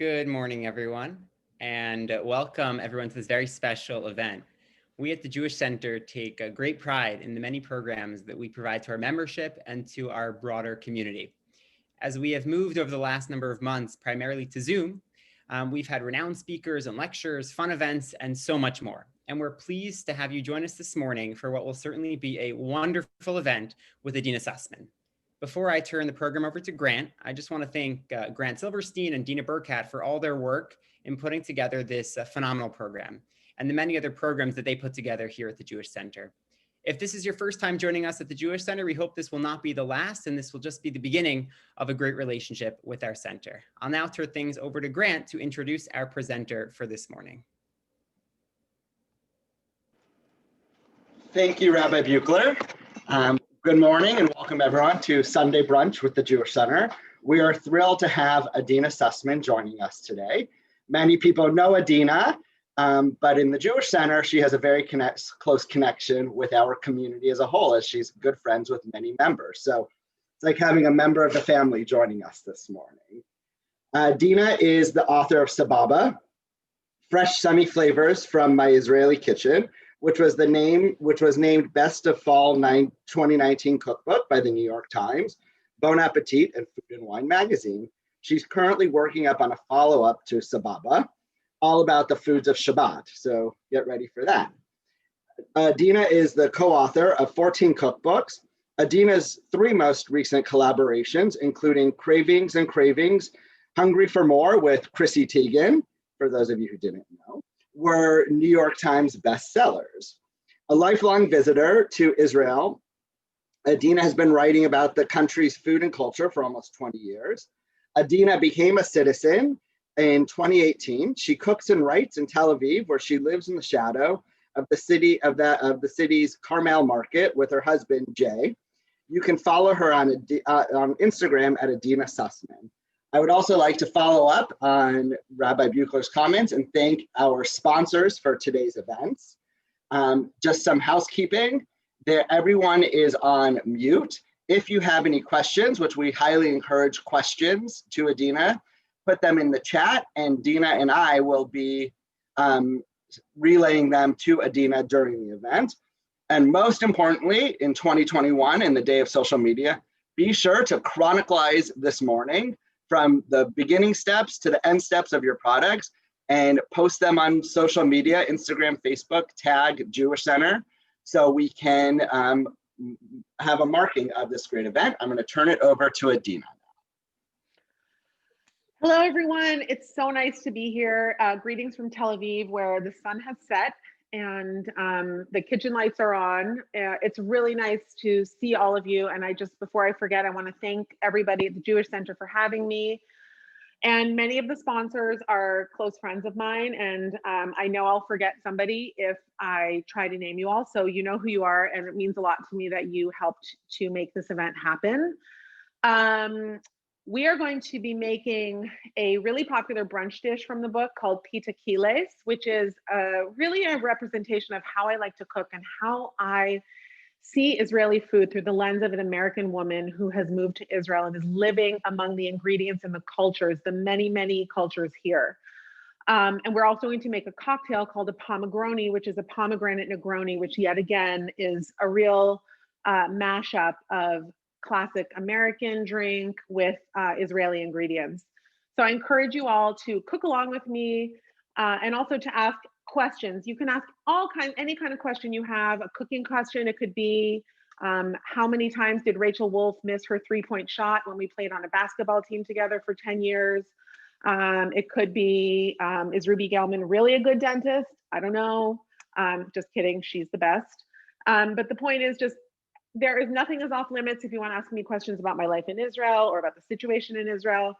Good morning, everyone, and welcome everyone to this very special event. We at the Jewish Center take a great pride in the many programs that we provide to our membership and to our broader community. As we have moved over the last number of months, primarily to Zoom, we've had renowned speakers and lectures, fun events, and so much more. And we're pleased to have you join us this morning for what will certainly be a wonderful event with Adeena Sussman. Before I turn the program over to Grant, I just want to thank Grant Silverstein and Dina Burkhat for all their work in putting together this phenomenal program and the many other programs that they put together here at the Jewish Center. If this is your first time joining us at the Jewish Center, we hope this will not be the last, and this will just be the beginning of a great relationship with our center. I'll now turn things over to Grant to introduce our presenter for this morning. Thank you, Rabbi Buchler. Good morning and welcome everyone to Sunday Brunch with the Jewish Center. We are thrilled to have Adeena Sussman joining us today. Many people know Adeena, but in the Jewish Center, she has a very close connection with our community as a whole, as she's good friends with many members. So it's like having a member of the family joining us this morning. Adeena is the author of Sababa, Fresh Sunny Flavors from My Israeli Kitchen, which was named Best of Fall 2019 Cookbook by the New York Times, Bon Appetit, and Food and Wine magazine. She's currently working up on a follow-up to Sababa, all about the foods of Shabbat, so get ready for that. Adeena is the co-author of 14 cookbooks. Adeena's 3 most recent collaborations, including Cravings and Cravings, Hungry for More with Chrissy Teigen, for those of you who didn't know, were New York Times bestsellers. A lifelong visitor to Israel, Adeena has been writing about the country's food and culture for almost 20 years. Adeena became a citizen in 2018. She cooks and writes in Tel Aviv, where she lives in the shadow of the city's Carmel market with her husband, Jay. You can follow her on Instagram at Adeena Sussman. I would also like to follow up on Rabbi Buchler's comments and thank our sponsors for today's events. Just some housekeeping. Everyone is on mute. If you have any questions, which we highly encourage questions to Adeena, put them in the chat and Dina and I will be relaying them to Adeena during the event. And most importantly, in 2021, in the day of social media, be sure to chronicleize this morning from the beginning steps to the end steps of your products and post them on social media, Instagram, Facebook, tag Jewish Center, so we can have a marking of this great event. I'm gonna turn it over to Adeena. Hello, everyone. It's so nice to be here. Greetings from Tel Aviv, where the sun has set and the kitchen lights are on. It's really nice to see all of you. And before I forget, I want to thank everybody at the Jewish Center for having me. And many of the sponsors are close friends of mine. And I know I'll forget somebody if I try to name you all. So you know who you are. And it means a lot to me that you helped to make this event happen. We are going to be making a really popular brunch dish from the book called Pitas, which is really a representation of how I like to cook and how I see Israeli food through the lens of an American woman who has moved to Israel and is living among the ingredients and the cultures, the many, many cultures here. And we're also going to make a cocktail called a Pomegranate, which is a Pomegranate Negroni, which yet again is a real mashup of classic American drink with Israeli ingredients. So I encourage you all to cook along with me and also to ask questions. You can ask any kind of question you have, a cooking question. It could be, how many times did Rachel Wolf miss her 3-point shot when we played on a basketball team together for 10 years? It could be, is Ruby Gelman really a good dentist? I don't know. Just kidding, she's the best. But the point is there is nothing is off limits if you want to ask me questions about my life in Israel or about the situation in Israel.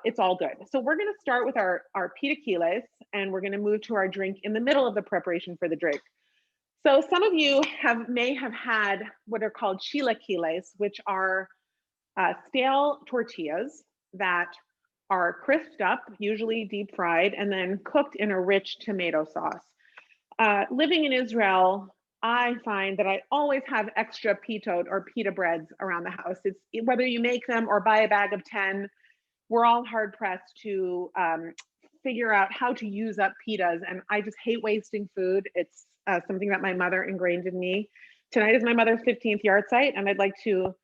It's all good. So we're going to start with our pita and we're going to move to our drink in the middle of the preparation for the drink. So some of you may have had what are called chilaquiles, which are stale tortillas that are crisped up, usually deep fried, and then cooked in a rich tomato sauce. Living in Israel, I find that I always have extra pitot or pita breads around the house. It's whether you make them or buy a bag of 10, we're all hard pressed to figure out how to use up pitas. And I just hate wasting food. It's something that my mother ingrained in me. Tonight is my mother's 15th yard site, and I'd like to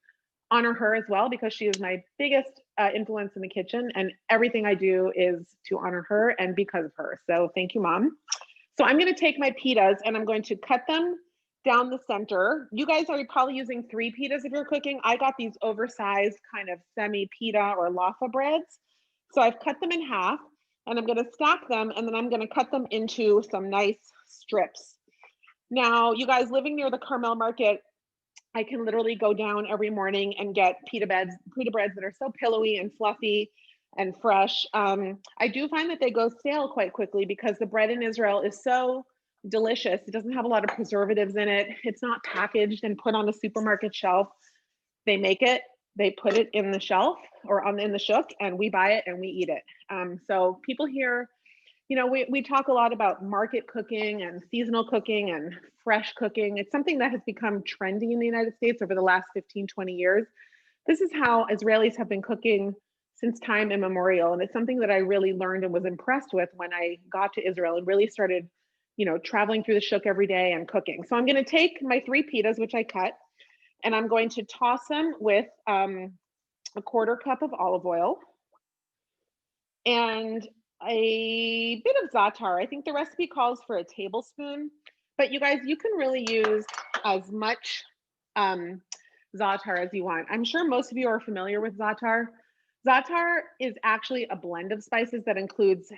honor her as well because she is my biggest influence in the kitchen, and everything I do is to honor her and because of her. So thank you, Mom. So I'm going to take my pitas and I'm going to cut them down the center. You guys are probably using 3 pitas if you're cooking. I got these oversized kind of semi pita or laffa breads. So I've cut them in half and I'm going to stack them, and then I'm going to cut them into some nice strips. Now, you guys living near the Carmel Market, I can literally go down every morning and get pita breads that are so pillowy and fluffy and fresh. I do find that they go stale quite quickly because the bread in Israel is so delicious. It doesn't have a lot of preservatives in it. It's not packaged and put on a supermarket shelf. They make it, they put it in the shelf or in the shuk, and we buy it and we eat it. So people here, you know, we talk a lot about market cooking and seasonal cooking and fresh cooking. It's something that has become trendy in the United States over the last 15, 20 years. This is how Israelis have been cooking since time immemorial. And it's something that I really learned and was impressed with when I got to Israel and really started, you know, traveling through the shuk every day and cooking. So I'm going to take my 3 pitas, which I cut, and I'm going to toss them with a 1/4 cup of olive oil and a bit of za'atar. I think the recipe calls for a tablespoon, but you guys, you can really use as much za'atar as you want. I'm sure most of you are familiar with za'atar. Za'atar is actually a blend of spices that includes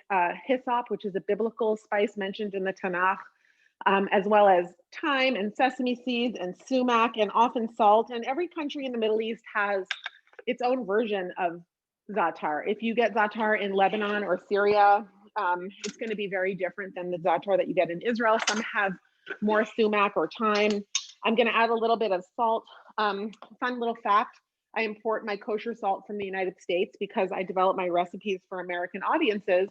hyssop, which is a biblical spice mentioned in the Tanakh, as well as thyme and sesame seeds and sumac and often salt. And every country in the Middle East has its own version of za'atar. If you get za'atar in Lebanon or Syria, it's going to be very different than the za'atar that you get in Israel. Some have more sumac or thyme. I'm going to add a little bit of salt. Fun little fact, I import my kosher salt from the United States because I develop my recipes for American audiences.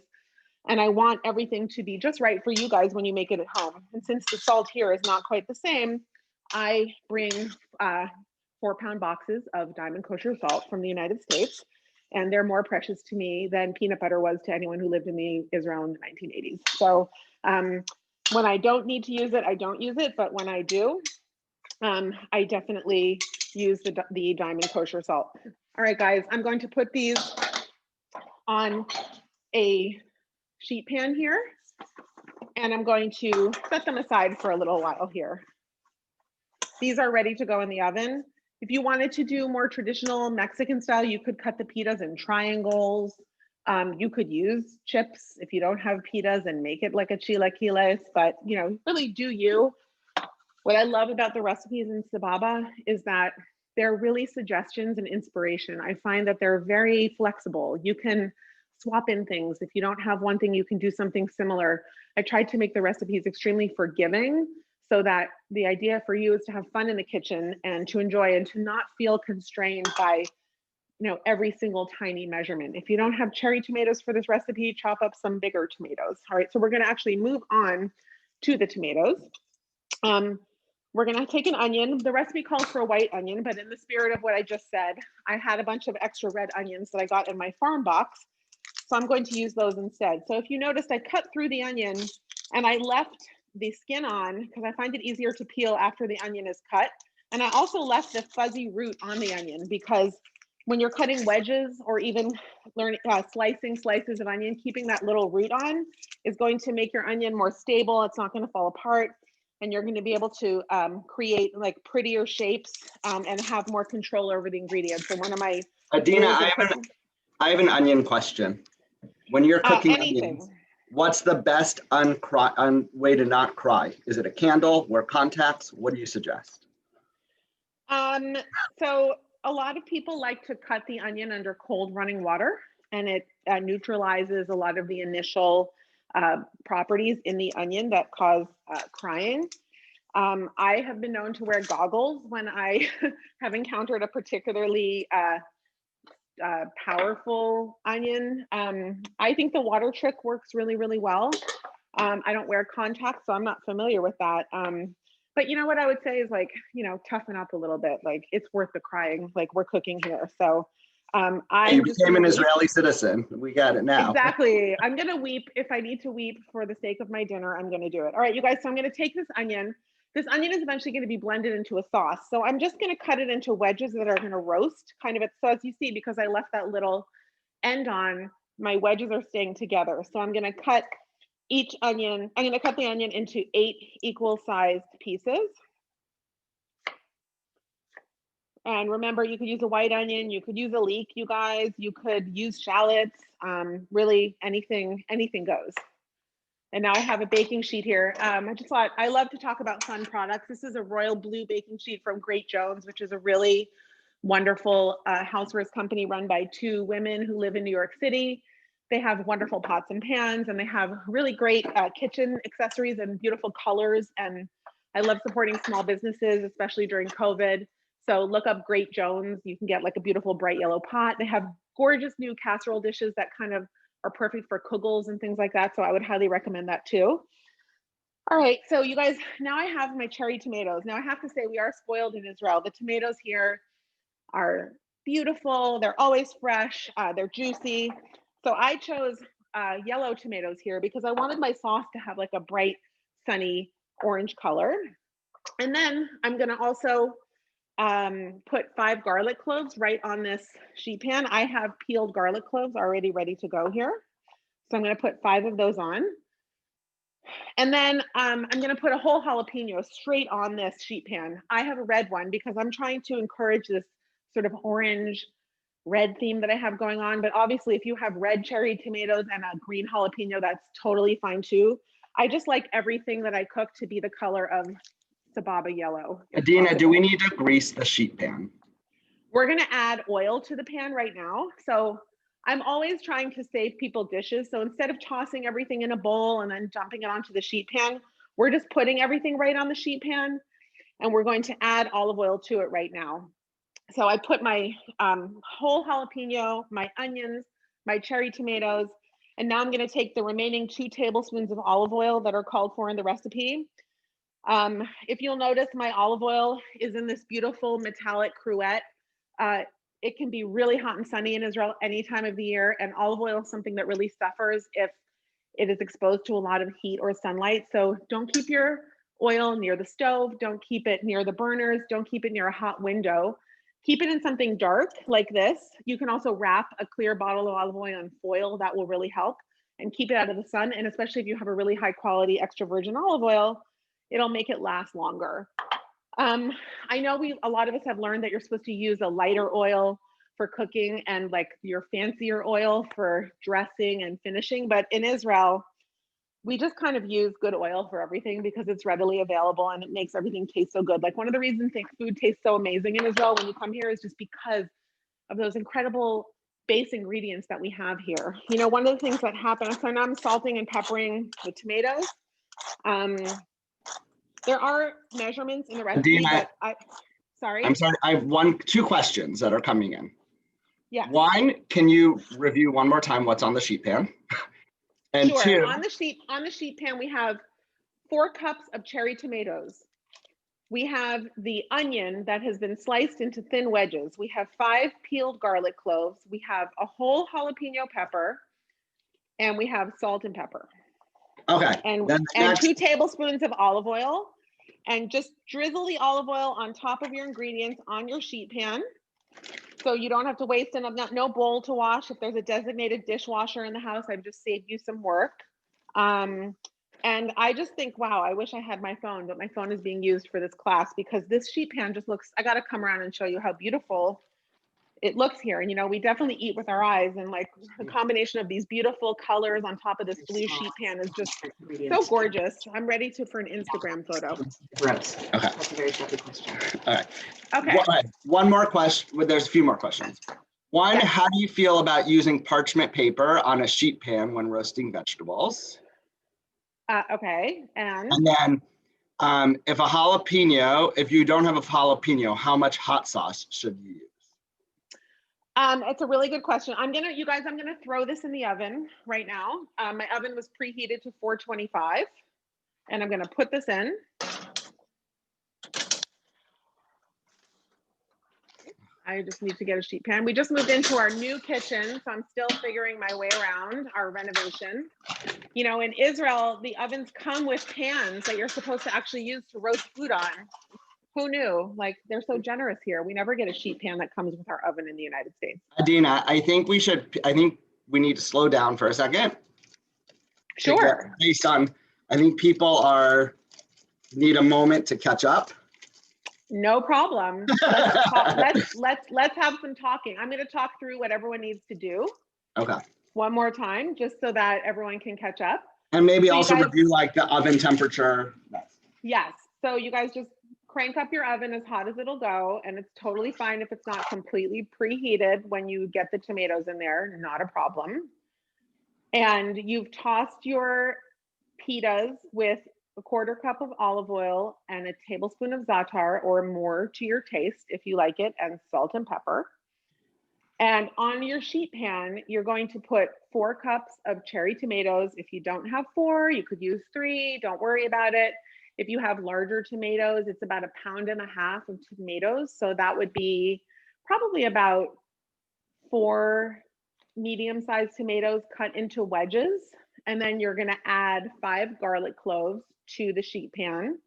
And I want everything to be just right for you guys when you make it at home. And since the salt here is not quite the same, I bring 4-pound boxes of diamond kosher salt from the United States. And they're more precious to me than peanut butter was to anyone who lived in Israel in the 1980s. So when I don't need to use it, I don't use it. But when I do, I definitely use the diamond kosher salt. All right, guys, I'm going to put these on a sheet pan here, and I'm going to set them aside for a little while here. These are ready to go in the oven. If you wanted to do more traditional Mexican style, you could cut the pitas in triangles. You could use chips if you don't have pitas and make it like a chilaquiles, but you know, really do you. What I love about the recipes in Sababa is that they're really suggestions and inspiration. I find that they're very flexible. You can swap in things. If you don't have one thing, you can do something similar. I tried to make the recipes extremely forgiving so that the idea for you is to have fun in the kitchen and to enjoy and to not feel constrained by, you know, every single tiny measurement. If you don't have cherry tomatoes for this recipe, chop up some bigger tomatoes. All right, so we're going to actually move on to the tomatoes. We're going to take an onion. The recipe calls for a white onion, but in the spirit of what I just said, I had a bunch of extra red onions that I got in my farm box. So I'm going to use those instead. So if you noticed, I cut through the onion and I left the skin on because I find it easier to peel after the onion is cut. And I also left the fuzzy root on the onion because when you're cutting wedges or even slicing slices of onion, keeping that little root on is going to make your onion more stable. It's not going to fall apart. And you're going to be able to create like prettier shapes and have more control over the ingredients. So one of my Adeena, I have an onion question. When you're cooking onions, what's the best way to not cry? Is it a candle? Wear contacts? What do you suggest? So a lot of people like to cut the onion under cold running water, and it neutralizes a lot of the initial properties in the onion that cause crying. I have been known to wear goggles when I have encountered a particularly powerful onion. I think the water trick works really, really well. I don't wear contacts, so I'm not familiar with that. But you know what I would say is like, you know, toughen up a little bit. Like it's worth the crying. Like we're cooking here. So You became an Israeli citizen. We got it now. Exactly. I'm going to weep if I need to weep for the sake of my dinner. I'm going to do it. All right, you guys. So I'm going to take this onion. This onion is eventually going to be blended into a sauce. So I'm just going to cut it into wedges that are going to roast kind of it. So as you see, because I left that little end on, my wedges are staying together. So I'm going to cut each onion. I'm going to cut the onion into 8 equal sized pieces. And remember, you could use a white onion, you could use a leek, you guys, you could use shallots, really anything goes. And now I have a baking sheet here. I just thought, I love to talk about fun products. This is a royal blue baking sheet from Great Jones, which is a really wonderful housewares company run by 2 women who live in New York City. They have wonderful pots and pans, and they have really great kitchen accessories and beautiful colors. And I love supporting small businesses, especially during COVID. So look up Great Jones. You can get like a beautiful bright yellow pot. They have gorgeous new casserole dishes that kind of are perfect for kugels and things like that. So I would highly recommend that too. All right, so you guys, now I have my cherry tomatoes. Now I have to say we are spoiled in Israel. The tomatoes here are beautiful. They're always fresh. They're juicy. So I chose yellow tomatoes here because I wanted my sauce to have like a bright, sunny orange color. And then I'm gonna also put 5 garlic cloves right on this sheet pan. I have peeled garlic cloves already ready to go here. So I'm going to put 5 of those on. And then I'm going to put a whole jalapeno straight on this sheet pan. I have a red one because I'm trying to encourage this sort of orange red theme that I have going on. But obviously, if you have red cherry tomatoes and a green jalapeno, that's totally fine too. I just like everything that I cook to be the color of Sababa yellow. Adeena, do we need to grease the sheet pan? We're going to add oil to the pan right now. So I'm always trying to save people dishes. So instead of tossing everything in a bowl and then dumping it onto the sheet pan, we're just putting everything right on the sheet pan. And we're going to add olive oil to it right now. So I put my whole jalapeno, my onions, my cherry tomatoes, and now I'm going to take the remaining 2 tablespoons of olive oil that are called for in the recipe. If you'll notice, my olive oil is in this beautiful metallic cruet. It can be really hot and sunny in Israel any time of the year, and olive oil is something that really suffers if it is exposed to a lot of heat or sunlight. So don't keep your oil near the stove, don't keep it near the burners, don't keep it near a hot window. Keep it in something dark like this. You can also wrap a clear bottle of olive oil in foil. That will really help, and keep it out of the sun. And especially if you have a really high quality extra virgin olive oil, it'll make it last longer. I know a lot of us have learned that you're supposed to use a lighter oil for cooking and like your fancier oil for dressing and finishing. But in Israel, we just kind of use good oil for everything because it's readily available and it makes everything taste so good. Like one of the reasons food tastes so amazing in Israel when you come here is just because of those incredible base ingredients that we have here. You know, one of the things that happens, so now I'm salting and peppering the tomatoes. There are measurements in the recipe, Adeena, but sorry. I'm sorry, I have 2 questions that are coming in. Yeah. One, can you review one more time what's on the sheet pan? And sure. 2, on the sheet pan, we have 4 cups of cherry tomatoes. We have the onion that has been sliced into thin wedges. We have 5 peeled garlic cloves. We have a whole jalapeno pepper, and we have salt and pepper. Okay. And 2 tablespoons of olive oil, and just drizzle the olive oil on top of your ingredients on your sheet pan. So you don't have to waste no bowl to wash. If there's a designated dishwasher in the house, I've just saved you some work. And I just think, wow, I wish I had my phone, but my phone is being used for this class because this sheet pan just looks, I got to come around and show you how beautiful it looks here. And, you know, we definitely eat with our eyes, and like the combination of these beautiful colors on top of this blue sheet pan is just so gorgeous. I'm ready for an Instagram photo. Gross. Okay. That's a very tricky question. All right. Okay. One more question. Well, there's a few more questions. One, Yeah. How do you feel about using parchment paper on a sheet pan when roasting vegetables? Okay. And then if you don't have a jalapeno, how much hot sauce should you use? It's a really good question. I'm gonna throw this in the oven right now. My oven was preheated to 425, and I'm gonna put this in. I just need to get a sheet pan. We just moved into our new kitchen, so I'm still figuring my way around our renovation. You know, in Israel, the ovens come with pans that you're supposed to actually use to roast food on. Who knew? Like, they're so generous here. We never get a sheet pan that comes with our oven in the United States. Adeena, I think we need to slow down for a second. Sure. Based on, I think people need a moment to catch up. No problem. Let's have some talking. I'm going to talk through what everyone needs to do. Okay. One more time, just so that everyone can catch up. And maybe so also review like the oven temperature. Yes. So you guys just crank up your oven as hot as it'll go, and it's totally fine if it's not completely preheated when you get the tomatoes in there, not a problem. And you've tossed your pitas with a 1/4 cup of olive oil and a tablespoon of za'atar or more to your taste if you like it, and salt and pepper. And on your sheet pan, you're going to put 4 cups of cherry tomatoes. If you don't have 4, you could use 3. Don't worry about it. If you have larger tomatoes, it's about 1.5 pounds of tomatoes. So that would be probably about 4 medium-sized tomatoes cut into wedges. And then you're going to add 5 garlic cloves to the sheet pan.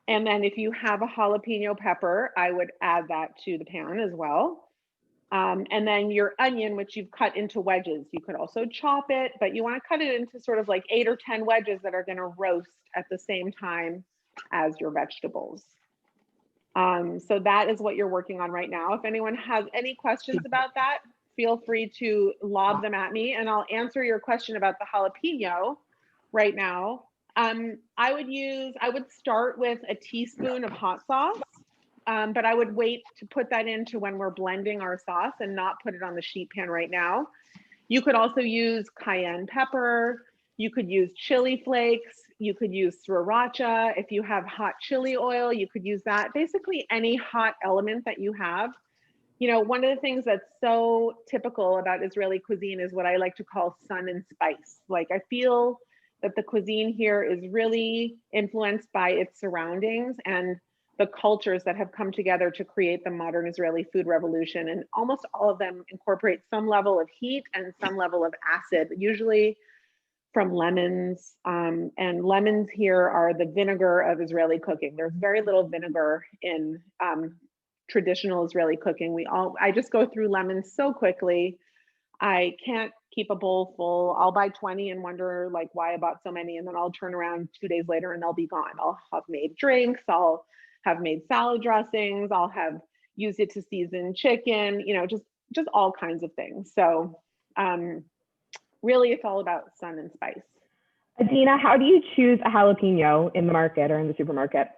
And then if you have a jalapeno pepper, I would add that to the pan as well. And then your onion, which you've cut into wedges. You could also chop it, but you want to cut it into sort of like 8 or 10 wedges that are going to roast at the same time as your vegetables. So that is what you're working on right now. If anyone has any questions about that, feel free to lob them at me, and I'll answer your question about the jalapeno right now. I would start with a teaspoon of hot sauce. But I would wait to put that into when we're blending our sauce and not put it on the sheet pan right now. You could also use cayenne pepper. You could use chili flakes. You could use sriracha. If you have hot chili oil, you could use that. Basically any hot element that you have. You know, one of the things that's so typical about Israeli cuisine is what I like to call sun and spice. Like, I feel that the cuisine here is really influenced by its surroundings and the cultures that have come together to create the modern Israeli food revolution. And almost all of them incorporate some level of heat and some level of acid, usually from lemons. And lemons here are the vinegar of Israeli cooking. There's very little vinegar in traditional Israeli cooking. I just go through lemons so quickly. I can't keep a bowl full. I'll buy 20 and wonder like why I bought so many. And then I'll turn around 2 days later and they'll be gone. I'll have made drinks. I'll have made salad dressings. I'll have used it to season chicken, you know, just all kinds of things. So really it's all about sun and spice. Adeena, how do you choose a jalapeno in the market or in the supermarket?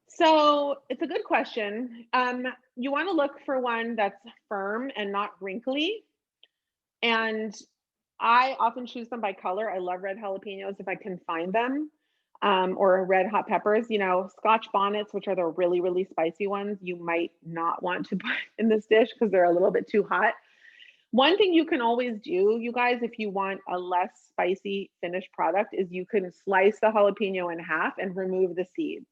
So it's a good question. You want to look for one that's firm and not wrinkly. And I often choose them by color. I love red jalapenos if I can find them. Or red hot peppers, you know, Scotch bonnets, which are the really, really spicy ones, you might not want to put in this dish because they're a little bit too hot. One thing you can always do, you guys, if you want a less spicy finished product, is you can slice the jalapeno in half and remove the seeds.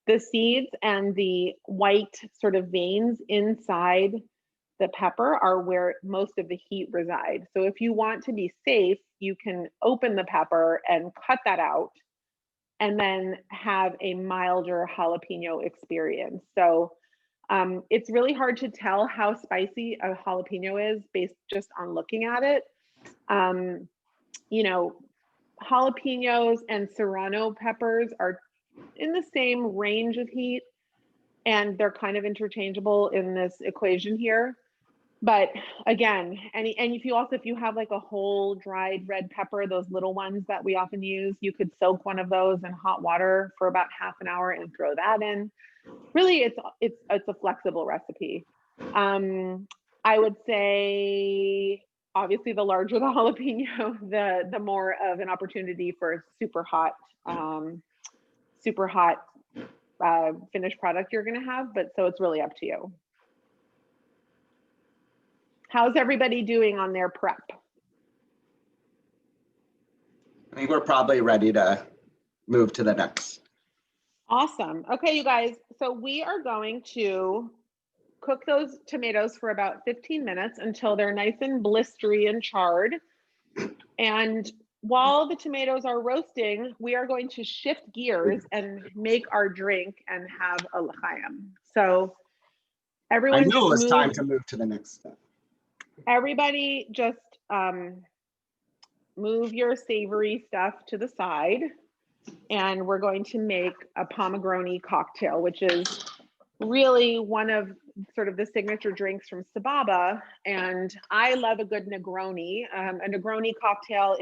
The seeds and the white sort of veins inside the pepper are where most of the heat resides. So if you want to be safe, you can open the pepper and cut that out, and then have a milder jalapeno experience. So it's really hard to tell how spicy a jalapeno is based just on looking at it. You know, jalapenos and serrano peppers are in the same range of heat, and they're kind of interchangeable in this equation here. But again, and if you have like a whole dried red pepper, those little ones that we often use, you could soak one of those in hot water for about half an hour and throw that in. Really, it's a flexible recipe. I would say, obviously, the larger the jalapeno, the more of an opportunity for super hot finished product you're going to have. But so it's really up to you. How's everybody doing on their prep? I think we're probably ready to move to the next. Awesome. Okay, you guys. So we are going to cook those tomatoes for about 15 minutes until they're nice and blistery and charred. And while the tomatoes are roasting, we are going to shift gears and make our drink and have a l'chaim. So everyone I knew it was time move, to move to the next step. everybody just move your savory stuff to the side. And we're going to make a pomegranate cocktail, which is really one of sort of the signature drinks from Sababa. And I love a good Negroni. A Negroni cocktail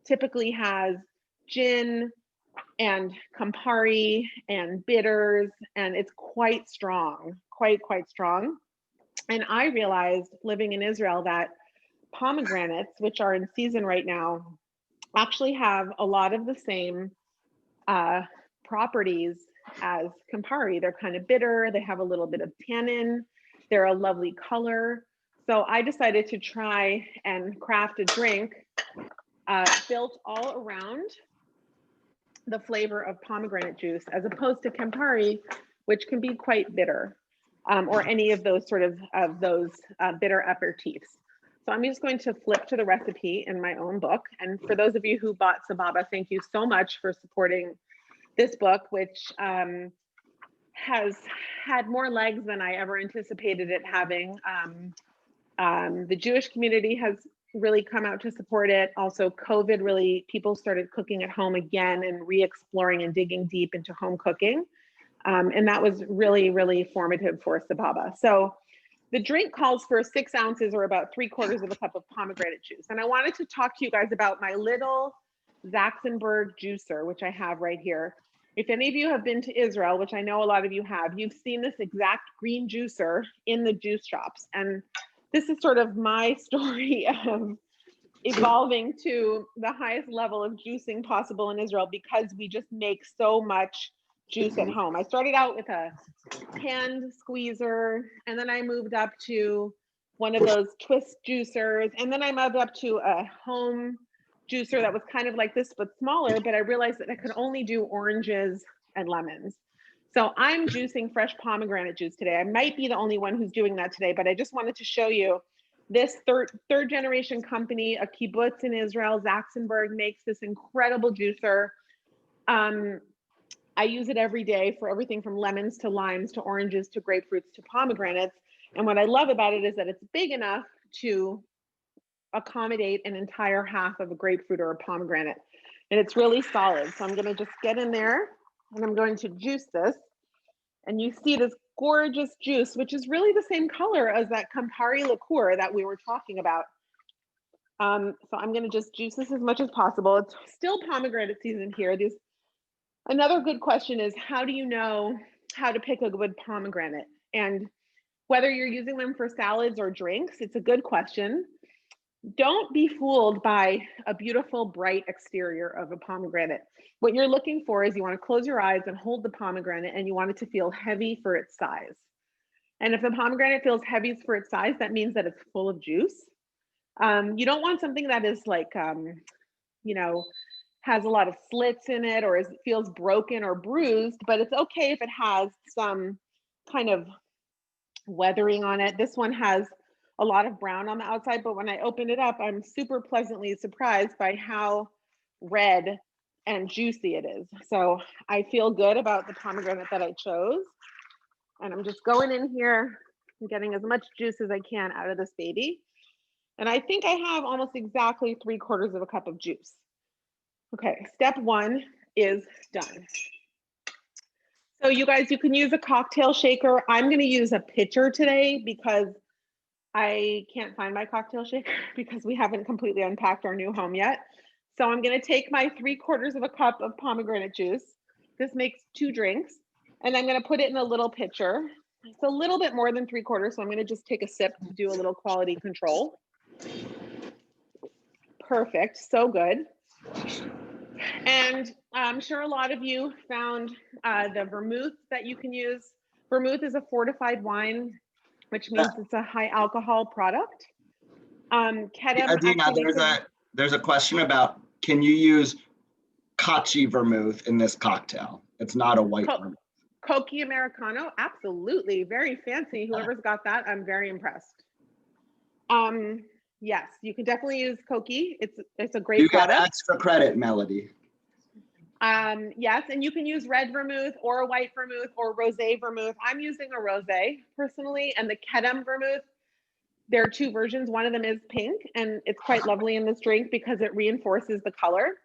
typically has gin and Campari and bitters, and it's quite strong, quite strong. And I realized living in Israel that pomegranates, which are in season right now, actually have a lot of the same properties as Campari. They're kind of bitter, they have a little bit of tannin, they're a lovely color. So I decided to try and craft a drink built all around the flavor of pomegranate juice, as opposed to Campari, which can be quite bitter, or any of those sort of those bitter aperitifs. So I'm just going to flip to the recipe in my own book. And for those of you who bought Sababa, thank you so much for supporting this book, which has had more legs than I ever anticipated it having. The Jewish community has really come out to support it. Also, COVID really, people started cooking at home again and re-exploring and digging deep into home cooking. And that was really formative for Sababa. So the drink calls for 6 ounces, or about 3/4 of a cup of pomegranate juice. And I wanted to talk to you guys about my little Zaxenberg juicer, which I have right here. If any of you have been to Israel, which I know a lot of you have, you've seen this exact green juicer in the juice shops. And this is sort of my story of evolving to the highest level of juicing possible in Israel, because we just make so much juice at home. I started out with a hand squeezer, and then I moved up to one of those twist juicers, and then I moved up to a home juicer that was kind of like this but smaller, but I realized that I could only do oranges and lemons. So I'm juicing fresh pomegranate juice today. I might be the only one who's doing that today, but I just wanted to show you this third generation company, a kibbutz in Israel, Zaxenberg, makes this incredible juicer. I use it every day for everything from lemons to limes to oranges to grapefruits to pomegranates. And what I love about it is that it's big enough to accommodate an entire half of a grapefruit or a pomegranate. And it's really solid. So I'm going to just get in there and I'm going to juice this. And you see this gorgeous juice, which is really the same color as that Campari liqueur that we were talking about. So I'm going to just juice this as much as possible. It's still pomegranate season here. Another good question is, how do you know how to pick a good pomegranate? And whether you're using them for salads or drinks, it's a good question. Don't be fooled by a beautiful, bright exterior of a pomegranate. What you're looking for is, you want to close your eyes and hold the pomegranate, and you want it to feel heavy for its size. And if the pomegranate feels heavy for its size, that means that it's full of juice. You don't want something that is like, has a lot of slits in it, or feels broken or bruised, but it's okay if it has some kind of weathering on it. This one has a lot of brown on the outside, but when I open it up, I'm super pleasantly surprised by how red and juicy it is. So I feel good about the pomegranate that I chose. And I'm just going in here and getting as much juice as I can out of this baby. And I think I have almost exactly 3/4 of a cup of juice. Okay, step 1 is done. So you guys, you can use a cocktail shaker. I'm going to use a pitcher today because I can't find my cocktail shaker because we haven't completely unpacked our new home yet. So I'm going to take my 3/4 of a cup of pomegranate juice. This makes 2 drinks. And I'm going to put it in a little pitcher. It's a little bit more than 3/4, so I'm going to just take a sip to do a little quality control. Perfect, so good. And I'm sure a lot of you found the vermouth that you can use. Vermouth is a fortified wine, which means it's a high alcohol product. Adeena, there's a question about, can you use Kachi Vermouth in this cocktail? It's not a white vermouth. Cokie Americano, absolutely. Very fancy. Whoever's got that, I'm very impressed. Yes, you can definitely use Cokie. It's a great product. You get extra credit, Melody. Yes, and you can use red vermouth or a white vermouth or rosé vermouth. I'm using a rosé personally, and the Kedem vermouth. There are two versions. One of them is pink, and it's quite lovely in this drink because it reinforces the color.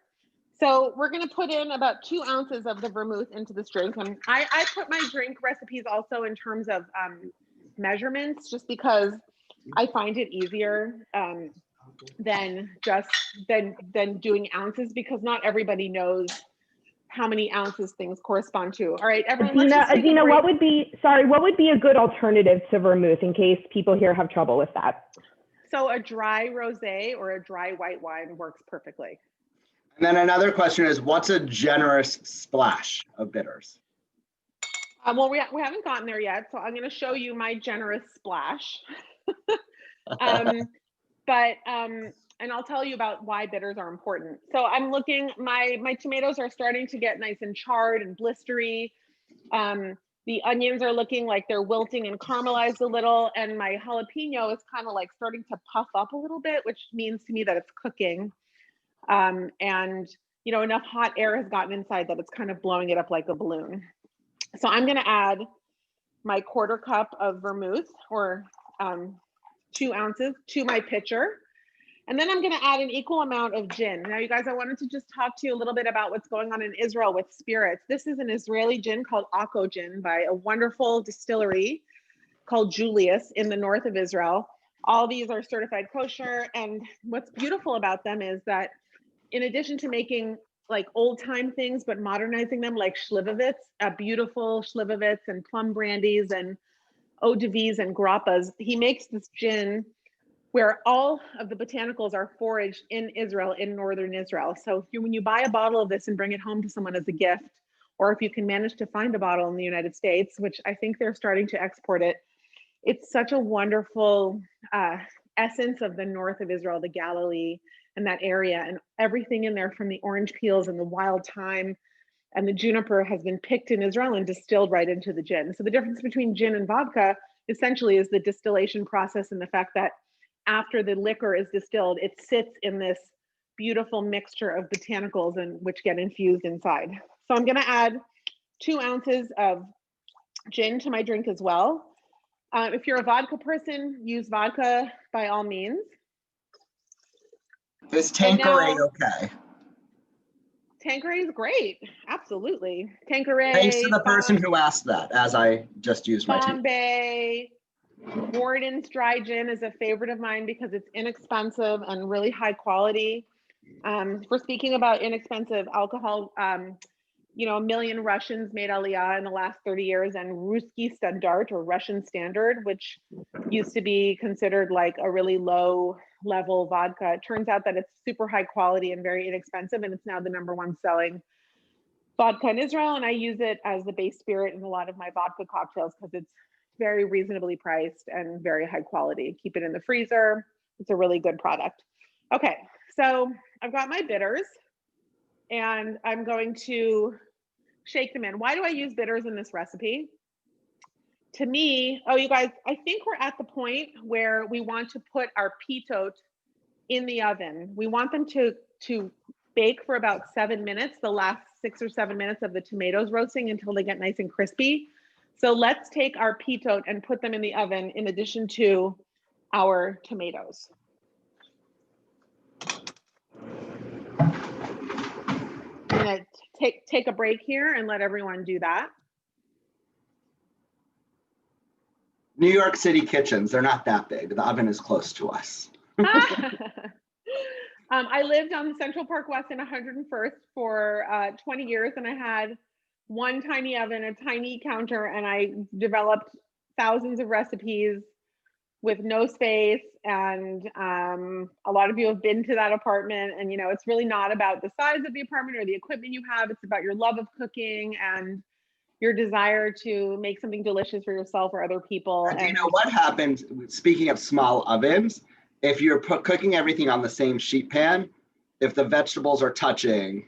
So we're going to put in about 2 ounces of the vermouth into this drink. And I put my drink recipes also in terms of measurements, just because I find it easier than doing ounces, because not everybody knows how many ounces things correspond to. All right, everyone. Adeena, what would be a good alternative to vermouth in case people here have trouble with that? So a dry rosé or a dry white wine works perfectly. And then another question is, what's a generous splash of bitters? Well, we haven't gotten there yet, so I'm going to show you my generous splash. And I'll tell you about why bitters are important. So I'm looking, my tomatoes are starting to get nice and charred and blistery. The onions are looking like they're wilting and caramelized a little, and my jalapeno is kind of like starting to puff up a little bit, which means to me that it's cooking. And you know, enough hot air has gotten inside that it's kind of blowing it up like a balloon. So I'm going to add my 1/4 cup of vermouth, or 2 ounces, to my pitcher. And then I'm going to add an equal amount of gin. Now, you guys, I wanted to just talk to you a little bit about what's going on in Israel with spirits. This is an Israeli gin called Akko gin by a wonderful distillery called Julius in the north of Israel. All these are certified kosher. And what's beautiful about them is that in addition to making like old time things, but modernizing them, like Slivovitz, beautiful Slivovitz and plum brandies and eau de vies and grappas, he makes this gin where all of the botanicals are foraged in Israel, in northern Israel. So when you buy a bottle of this and bring it home to someone as a gift, or if you can manage to find a bottle in the United States, which I think they're starting to export it, it's such a wonderful essence of the north of Israel, the Galilee and that area, and everything in there, from the orange peels and the wild thyme and the juniper, has been picked in Israel and distilled right into the gin. So the difference between gin and vodka essentially is the distillation process, and the fact that after the liquor is distilled, it sits in this beautiful mixture of botanicals and which get infused inside. So I'm going to add 2 ounces of gin to my drink as well. If you're a vodka person, use vodka by all means. Is Tanqueray okay? Tanqueray is great. Absolutely. Tanqueray. Thanks to the person who asked that, as I just used my Bombay. Borden's dry gin is a favorite of mine because it's inexpensive and really high quality. For speaking about inexpensive alcohol, you know, 1 million Russians made Aliyah in the last 30 years, and Ruski Standard, or Russian Standard, which used to be considered like a really low level vodka. It turns out that it's super high quality and very inexpensive, and it's now the #1 selling vodka in Israel. And I use it as the base spirit in a lot of my vodka cocktails because it's very reasonably priced and very high quality. Keep it in the freezer. It's a really good product. Okay, so I've got my bitters and I'm going to shake them in. Why do I use bitters in this recipe? To me, oh, you guys, I think we're at the point where we want to put our pitot in the oven. We want them to bake for about 7 minutes, the last 6 or 7 minutes of the tomatoes roasting, until they get nice and crispy. So let's take our pitot and put them in the oven in addition to our tomatoes. I'm gonna take a break here and let everyone do that. New York City kitchens, they're not that big. The oven is close to us. I lived on Central Park West in 101st for 20 years, and I had one tiny oven, a tiny counter, and I developed thousands of recipes with no space. And a lot of you have been to that apartment, and you know, it's really not about the size of the apartment or the equipment you have. It's about your love of cooking and your desire to make something delicious for yourself or other people. And you know what happens, speaking of small ovens, if you're cooking everything on the same sheet pan, if the vegetables are touching,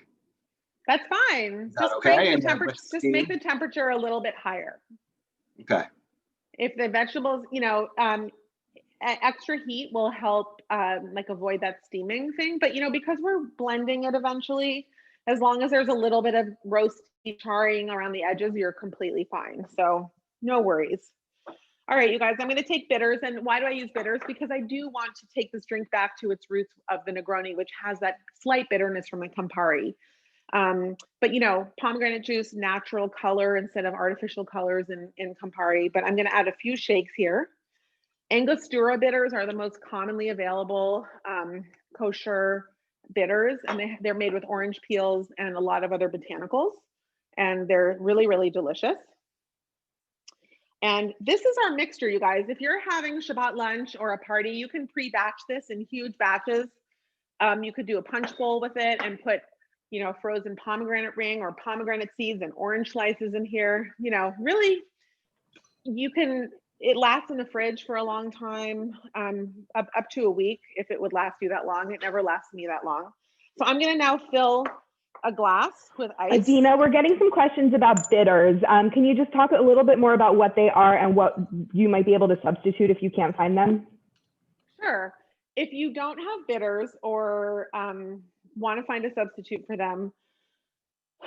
That's fine. Is that Just okay? crank the And then temperature. with Just make steam? the temperature a little bit higher. Okay. If the vegetables, extra heat will help like avoid that steaming thing. But because we're blending it eventually, as long as there's a little bit of roasty charring around the edges, you're completely fine. So no worries. All right, you guys, I'm going to take bitters. And why do I use bitters? Because I do want to take this drink back to its roots of the Negroni, which has that slight bitterness from the Campari. But pomegranate juice, natural color instead of artificial colors in Campari. But I'm going to add a few shakes here. Angostura bitters are the most commonly available kosher bitters, and they're made with orange peels and a lot of other botanicals, and they're really, really delicious. And this is our mixture, you guys. If you're having Shabbat lunch or a party, you can pre-batch this in huge batches. You could do a punch bowl with it and put, frozen pomegranate ring or pomegranate seeds and orange slices in here. Really, it lasts in the fridge for a long time, up to a week if it would last you that long. It never lasts me that long. So I'm going to now fill a glass with ice. Adeena, we're getting some questions about bitters. Can you just talk a little bit more about what they are and what you might be able to substitute if you can't find them? Sure. If you don't have bitters or want to find a substitute for them,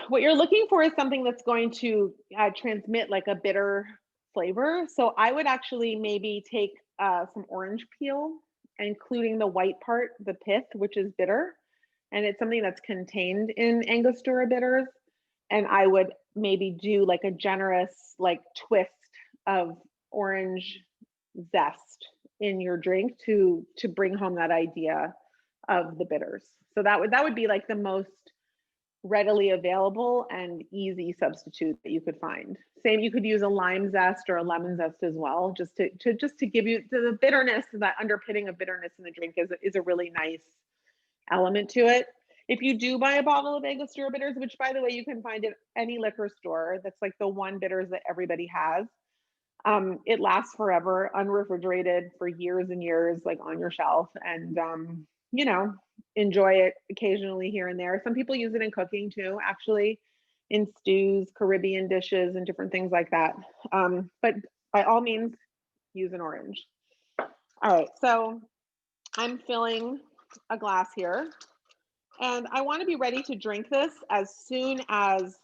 what you're looking for is something that's going to transmit like a bitter flavor. So I would actually maybe take some orange peel, including the white part, the pith, which is bitter. And it's something that's contained in Angostura bitters. And I would maybe do like a generous like twist of orange zest in your drink to bring home that idea of the bitters. So that would be like the most readily available and easy substitute that you could find. Same, you could use a lime zest or a lemon zest as well, just to give you the bitterness, that underpinning of bitterness in the drink is a really nice element to it. If you do buy a bottle of Angostura bitters, which by the way, you can find at any liquor store, that's like the one bitters that everybody has. It lasts forever, unrefrigerated for years and years, like on your shelf, and enjoy it occasionally here and there. Some people use it in cooking too, actually, in stews, Caribbean dishes, and different things like that. But by all means, use an orange. All right, so I'm filling a glass here, and I want to be ready to drink this as soon as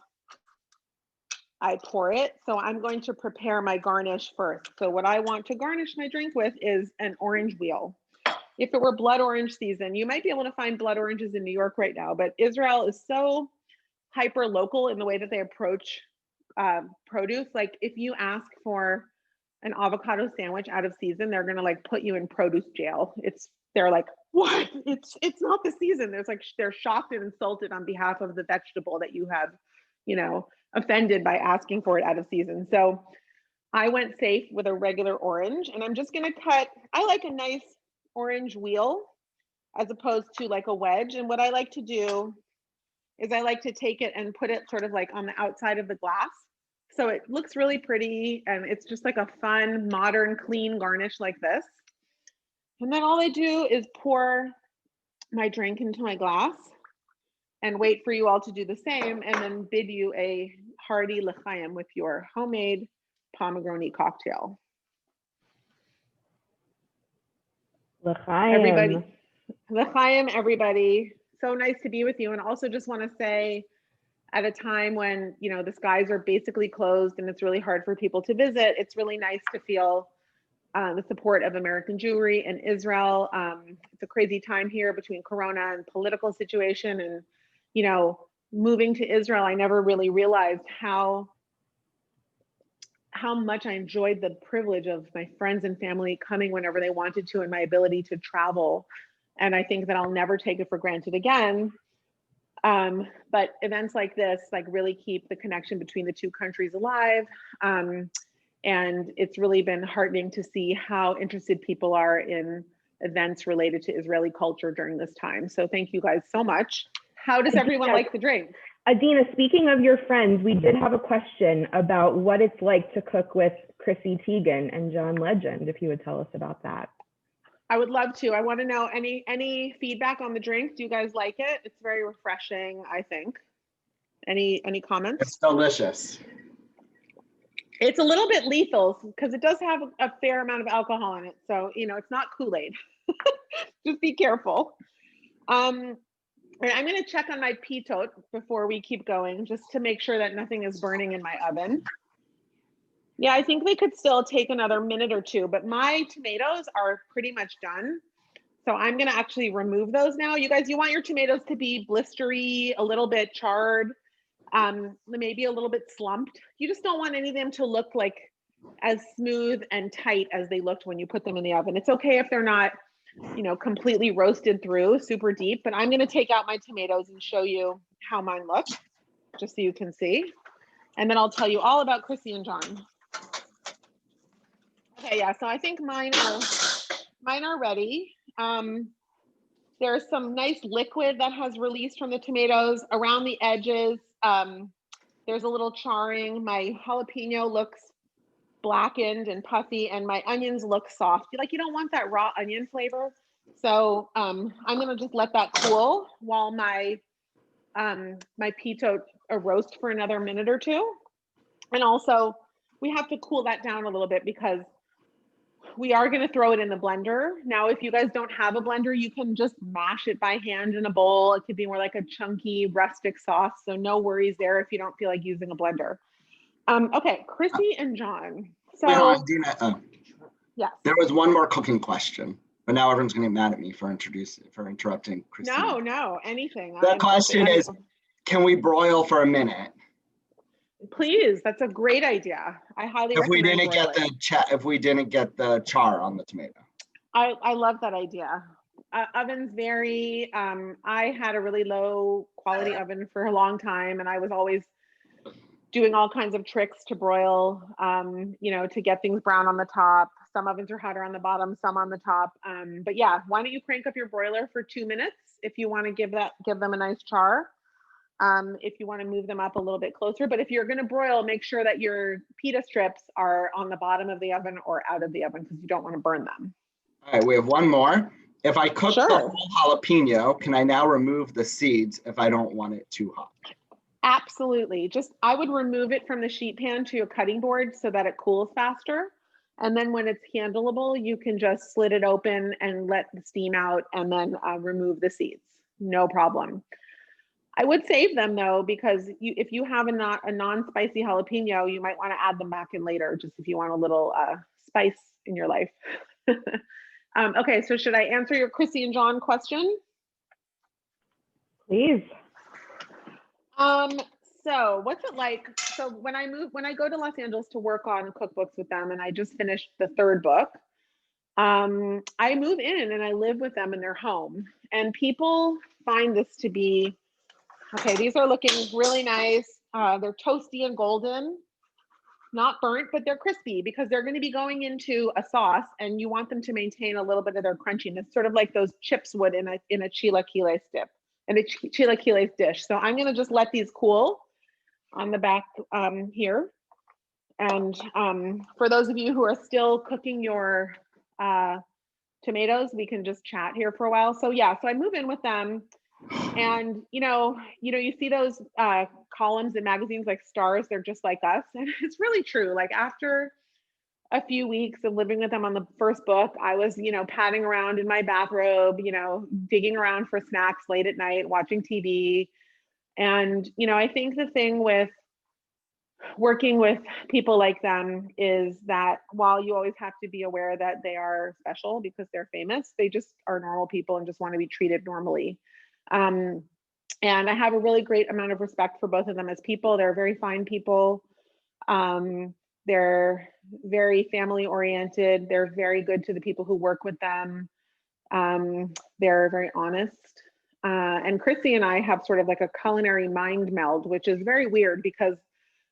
I pour it. So I'm going to prepare my garnish first. So what I want to garnish my drink with is an orange wheel. If it were blood orange season, you might be able to find blood oranges in New York right now, but Israel is so hyper local in the way that they approach produce. Like if you ask for an avocado sandwich out of season, they're gonna like put you in produce jail. They're like, what? It's not the season. They're shocked and insulted on behalf of the vegetable that you have, offended by asking for it out of season. So I went safe with a regular orange, and I'm just gonna cut. I like a nice orange wheel as opposed to like a wedge. And what I like to do is I like to take it and put it sort of like on the outside of the glass. So it looks really pretty, and it's just like a fun, modern, clean garnish like this. And then all I do is pour my drink into my glass and wait for you all to do the same, and then bid you a hearty l'chaim with your homemade pomegranate cocktail. L'chaim. Everybody, l'chaim, everybody. So nice to be with you. And also just want to say, at a time when, the skies are basically closed and it's really hard for people to visit, it's really nice to feel the support of American Jewry in Israel. It's a crazy time here between Corona and political situation. And, moving to Israel, I never really realized how much I enjoyed the privilege of my friends and family coming whenever they wanted to, and my ability to travel. And I think that I'll never take it for granted again. But events like this, really keep the connection between the two countries alive. And it's really been heartening to see how interested people are in events related to Israeli culture during this time. So thank you guys so much. How does everyone like the drink? Adeena, speaking of your friends, we did have a question about what it's like to cook with Chrissy Teigen and John Legend, if you would tell us about that. I would love to. I want to know any feedback on the drink. Do you guys like it? It's very refreshing, I think. Any comments? It's delicious. It's a little bit lethal because it does have a fair amount of alcohol in it. So, it's not Kool-Aid. Just be careful. And I'm going to check on my pitot before we keep going, just to make sure that nothing is burning in my oven. Yeah, I think they could still take another minute or two, but my tomatoes are pretty much done. So I'm going to actually remove those now. You guys, you want your tomatoes to be blistery, a little bit charred, maybe a little bit slumped. You just don't want any of them to look like as smooth and tight as they looked when you put them in the oven. It's okay if they're not, completely roasted through super deep, but I'm going to take out my tomatoes and show you how mine look, just so you can see. And then I'll tell you all about Chrissy and John. Okay, yeah, so I think mine are ready. There's some nice liquid that has released from the tomatoes around the edges. There's a little charring. My jalapeno looks blackened and puffy, and my onions look soft. You don't want that raw onion flavor. So I'm gonna just let that cool while my my pitot roast for another minute or two. And also we have to cool that down a little bit because we are going to throw it in the blender. Now, if you guys don't have a blender, you can just mash it by hand in a bowl. It could be more like a chunky rustic sauce. So no worries there if you don't feel like using a blender. Okay, Chrissy and John. So Wait, Adeena, yes. There was one more cooking question, but now everyone's going to get mad at me for interrupting Chrissy. No, anything. The question is, can we broil for a minute? Please, that's a great idea. I highly recommend. If we didn't get the char on the tomato. I love that idea. Oven's very. I had a really low quality oven for a long time, and I was always doing all kinds of tricks to broil. To get things brown on the top. Some ovens are hotter on the bottom, some on the top. But yeah, why don't you crank up your broiler for 2 minutes if you want to give them a nice char. If you want to move them up a little bit closer, but if you're going to broil, make sure that your pita strips are on the bottom of the oven or out of the oven because you don't want to burn them. All right, we have one more. If I cook the whole jalapeno, can I now remove the seeds if I don't want it too hot? Absolutely. I would remove it from the sheet pan to your cutting board so that it cools faster. And then when it's handleable, you can just slit it open and let the steam out and then remove the seeds. No problem. I would save them though, because if you have a non-spicy jalapeno, you might want to add them back in later, just if you want a little spice in your life. Okay, so should I answer your Chrissy and John question? Please. So what's it like? So when I go to Los Angeles to work on cookbooks with them, and I just finished the 3rd book, I move in and I live with them in their home, and people find this to be, okay, these are looking really nice. They're toasty and golden, not burnt, but they're crispy because they're going to be going into a sauce and you want them to maintain a little bit of their crunchiness, sort of like those chips would in a chilaquiles dip, in a chilaquiles dish. So I'm going to just let these cool on the back here. And for those of you who are still cooking your tomatoes, we can just chat here for a while. So yeah, so I move in with them. And you see those columns in magazines like Stars, they're just like us. And it's really true. Like after a few weeks of living with them on the first book, I was, padding around in my bathrobe, digging around for snacks late at night, watching TV. And, I think the thing with working with people like them is that while you always have to be aware that they are special because they're famous, they just are normal people and just want to be treated normally. And I have a really great amount of respect for both of them as people. They're very fine people. They're very family oriented. They're very good to the people who work with them. They're very honest. And Chrissy and I have sort of like a culinary mind meld, which is very weird because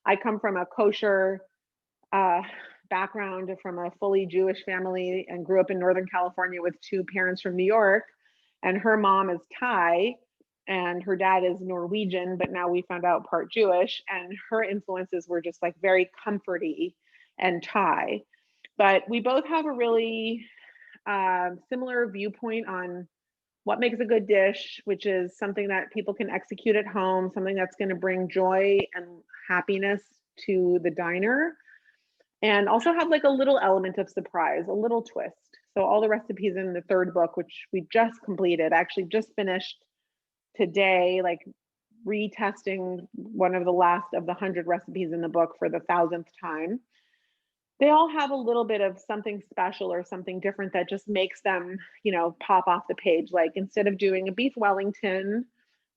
I come from a kosher background, from a fully Jewish family, and grew up in Northern California with 2 parents from New York. And her mom is Thai and her dad is Norwegian, but now we found out part Jewish, and her influences were just like very comforty and Thai. But we both have a really similar viewpoint on what makes a good dish, which is something that people can execute at home, something that's going to bring joy and happiness to the diner, and also have like a little element of surprise, a little twist. So all the recipes in the third book, which we just completed, actually just finished today, like retesting one of the last of the 100 recipes in the book for the 1000th time. They all have a little bit of something special or something different that just makes them, you know, pop off the page. Like instead of doing a beef Wellington,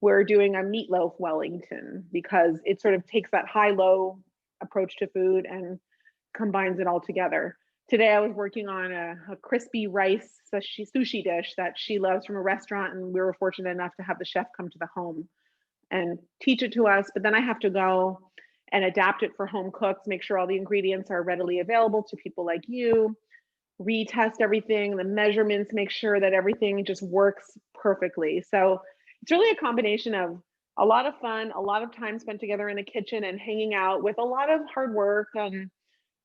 we're doing a meatloaf Wellington, because it sort of takes that high-low approach to food and combines it all together. Today I was working on a crispy rice sushi dish that she loves from a restaurant, and we were fortunate enough to have the chef come to the home and teach it to us. But then I have to go and adapt it for home cooks, make sure all the ingredients are readily available to people like you, retest everything, the measurements, make sure that everything just works perfectly. So it's really a combination of a lot of fun, a lot of time spent together in the kitchen and hanging out, with a lot of hard work and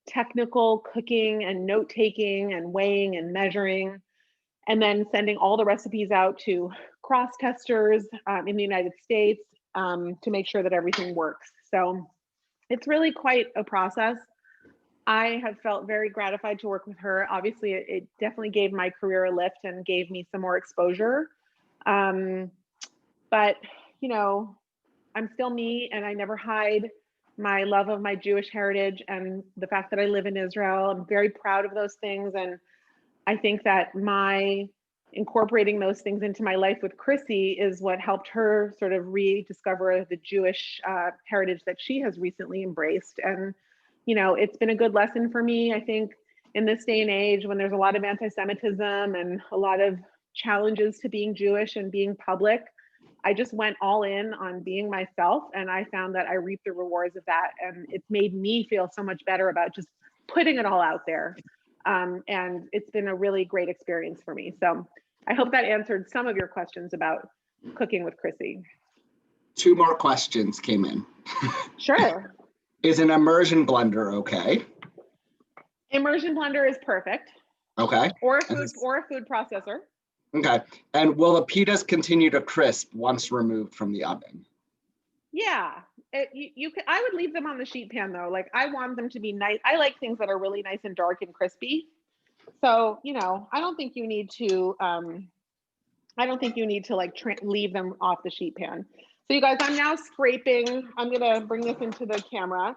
technical cooking and note taking and weighing and measuring, and then sending all the recipes out to cross testers in the United States to make sure that everything works. So it's really quite a process. I have felt very gratified to work with her. Obviously, it definitely gave my career a lift and gave me some more exposure. But, you know, I'm still me, and I never hide my love of my Jewish heritage and the fact that I live in Israel. I'm very proud of those things. And I think that my incorporating those things into my life with Chrissy is what helped her sort of rediscover the Jewish heritage that she has recently embraced. And, you know, it's been a good lesson for me. I think in this day and age, when there's a lot of anti-Semitism and a lot of challenges to being Jewish and being public, I just went all in on being myself, and I found that I reaped the rewards of that. And it's made me feel so much better about just putting it all out there. And it's been a really great experience for me. So I hope that answered some of your questions about cooking with Chrissy. 2 more questions came in. Sure. Is an immersion blender okay? Immersion blender is perfect. Okay. Or a food processor. Okay. And will the pitas continue to crisp once removed from the oven? Yeah. You could. I would leave them on the sheet pan though. Like I want them to be nice. I like things that are really nice and dark and crispy. So, you know, I don't think you need to like leave them off the sheet pan. So you guys, I'm now scraping. I'm gonna bring this into the camera,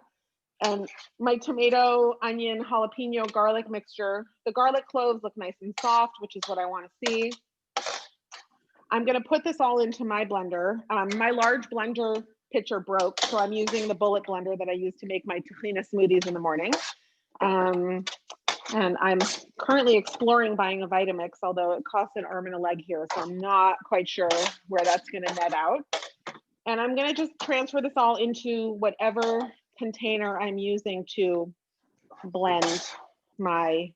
and my tomato, onion, jalapeno, garlic mixture. The garlic cloves look nice and soft, which is what I want to see. I'm gonna put this all into my blender. My large blender pitcher broke, so I'm using the bullet blender that I use to make my tahina smoothies in the morning. And I'm currently exploring buying a Vitamix, although it costs an arm and a leg here, so I'm not quite sure where that's gonna net out. And I'm gonna just transfer this all into whatever container I'm using to blend my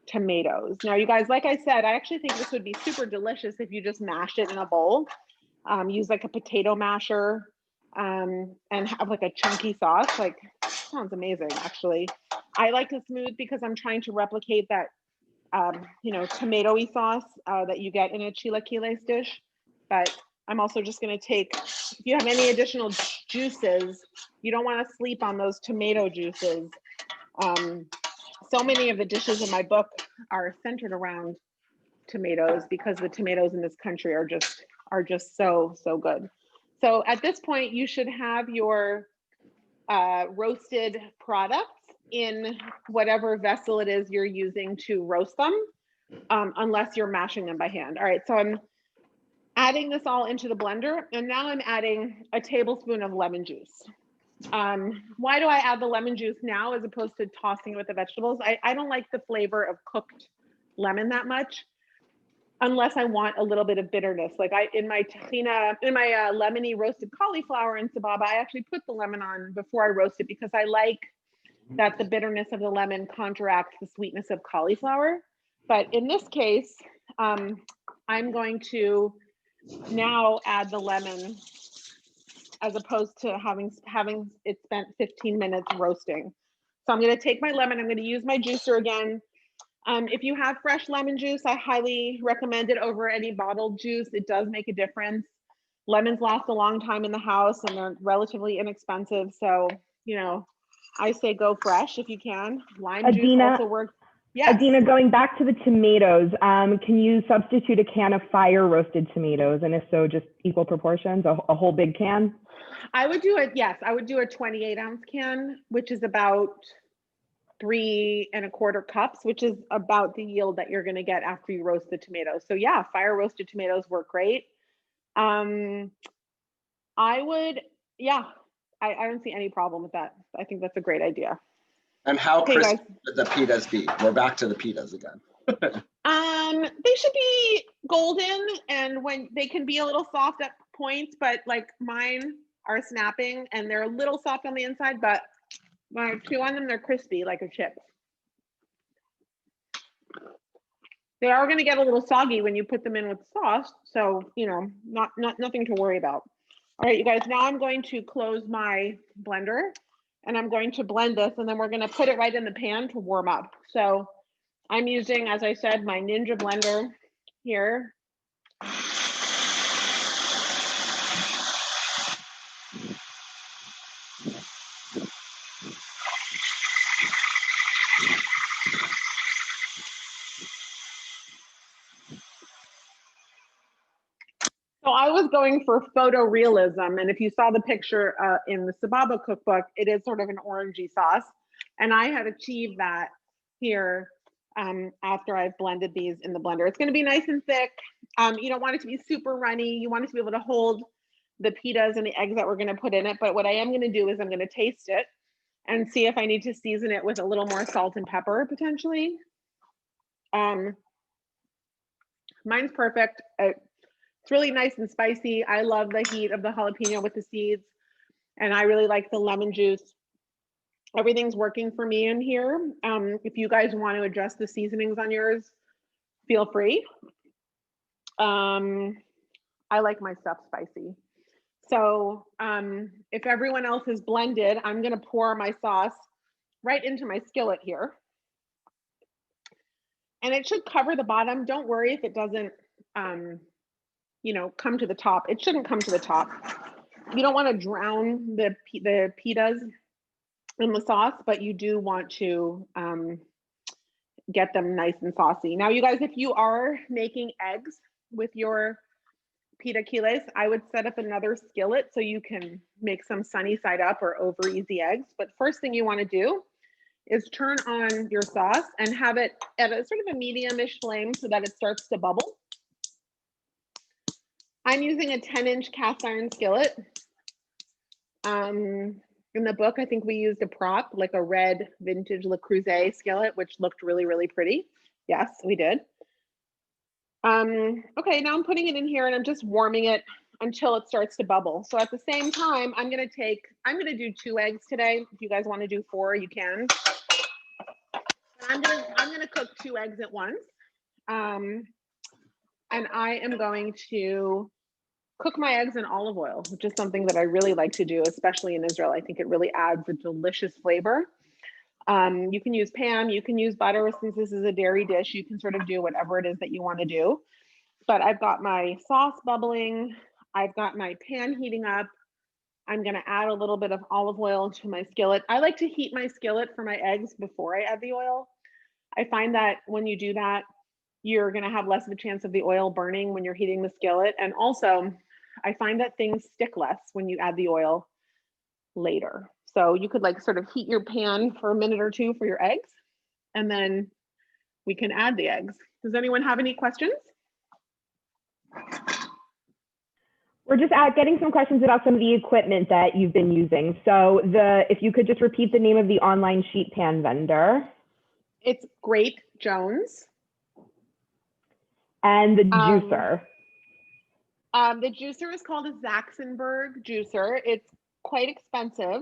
tomatoes. Now, you guys, like I said, I actually think this would be super delicious if you just mashed it in a bowl. Use like a potato masher and have like a chunky sauce. Like, sounds amazing, actually. I like to smooth because I'm trying to replicate that, you know, tomatoey sauce that you get in a chilaquiles dish. But I'm also just going to take, if you have any additional juices, you don't want to sleep on those tomato juices. So many of the dishes in my book are centered around tomatoes because the tomatoes in this country are just so good. So at this point, you should have your roasted products in whatever vessel it is you're using to roast them, unless you're mashing them by hand. All right, so I'm adding this all into the blender, and now I'm adding a tablespoon of lemon juice. Why do I add the lemon juice now as opposed to tossing it with the vegetables? I don't like the flavor of cooked lemon that much, unless I want a little bit of bitterness. Like in my lemony roasted cauliflower in sababa, I actually put the lemon on before I roast it because I like that the bitterness of the lemon counteracts the sweetness of cauliflower. But in this case, I'm going to now add the lemon as opposed to having it spent 15 minutes roasting. So I'm going to take my lemon, I'm going to use my juicer again. If you have fresh lemon juice, I highly recommend it over any bottled juice. It does make a difference. Lemons last a long time in the house and they're relatively inexpensive. So, you know, I say go fresh if you can. Lime juice Adeena, also works. Yes. Adeena, going back to the tomatoes, can you substitute a can of fire roasted tomatoes? And if so, just equal proportions, a whole big can? I would do it. Yes, I would do a 28-ounce can, which is about 3¼ cups, which is about the yield that you're going to get after you roast the tomatoes. So yeah, fire roasted tomatoes work great. I would, yeah, I don't see any problem with that. I think that's a great idea. And how Okay, crispy guys. should the pitas be? We're back to the pitas again. They should be golden, and when they can be a little soft at points, but like mine are snapping and they're a little soft on the inside, but when I chew on them, they're crispy like a chip. They are going to get a little soggy when you put them in with sauce, so you know, nothing to worry about. All right, you guys, now I'm going to close my blender and I'm going to blend this, and then we're going to put it right in the pan to warm up. So I'm using, as I said, my Ninja blender here. So I was going for photorealism, and if you saw the picture in the Sababa cookbook, it is sort of an orangey sauce, and I had achieved that here after I've blended these in the blender. It's going to be nice and thick. You don't want it to be super runny. You want it to be able to hold the pitas and the eggs that we're going to put in it. But what I am going to do is I'm going to taste it and see if I need to season it with a little more salt and pepper potentially. Mine's perfect. It's really nice and spicy. I love the heat of the jalapeno with the seeds, and I really like the lemon juice. Everything's working for me in here. If you guys want to adjust the seasonings on yours, feel free. I like my stuff spicy. So if everyone else is blended, I'm going to pour my sauce right into my skillet here. And it should cover the bottom. Don't worry if it doesn't, you know, come to the top. It shouldn't come to the top. You don't want to drown the pitas in the sauce, but you do want to get them nice and saucy. Now, you guys, if you are making eggs with your pita quiles, I would set up another skillet so you can make some sunny side up or over easy eggs. But first thing you want to do is turn on your sauce and have it at a sort of a medium-ish flame so that it starts to bubble. I'm using a 10-inch cast iron skillet. In the book, I think we used a prop, like a red vintage Le Creuset skillet, which looked really, really pretty. Yes, we did. Okay, now I'm putting it in here and I'm just warming it until it starts to bubble. So at the same time, I'm gonna do 2 eggs today. If you guys want to do 4, you can. I'm gonna cook 2 eggs at once. And I am going to cook my eggs in olive oil, which is something that I really like to do, especially in Israel. I think it really adds a delicious flavor. You can use Pam, you can use butter. Since this is a dairy dish, you can sort of do whatever it is that you want to do. But I've got my sauce bubbling. I've got my pan heating up. I'm going to add a little bit of olive oil to my skillet. I like to heat my skillet for my eggs before I add the oil. I find that when you do that, you're going to have less of a chance of the oil burning when you're heating the skillet. And also, I find that things stick less when you add the oil later. So you could like sort of heat your pan for a minute or 2 for your eggs, and then we can add the eggs. Does anyone have any questions? We're just getting some questions about some of the equipment that you've been using. So if you could just repeat the name of the online sheet pan vendor. It's Grape Jones. And the juicer. The juicer is called a Zaxenberg juicer. It's quite expensive.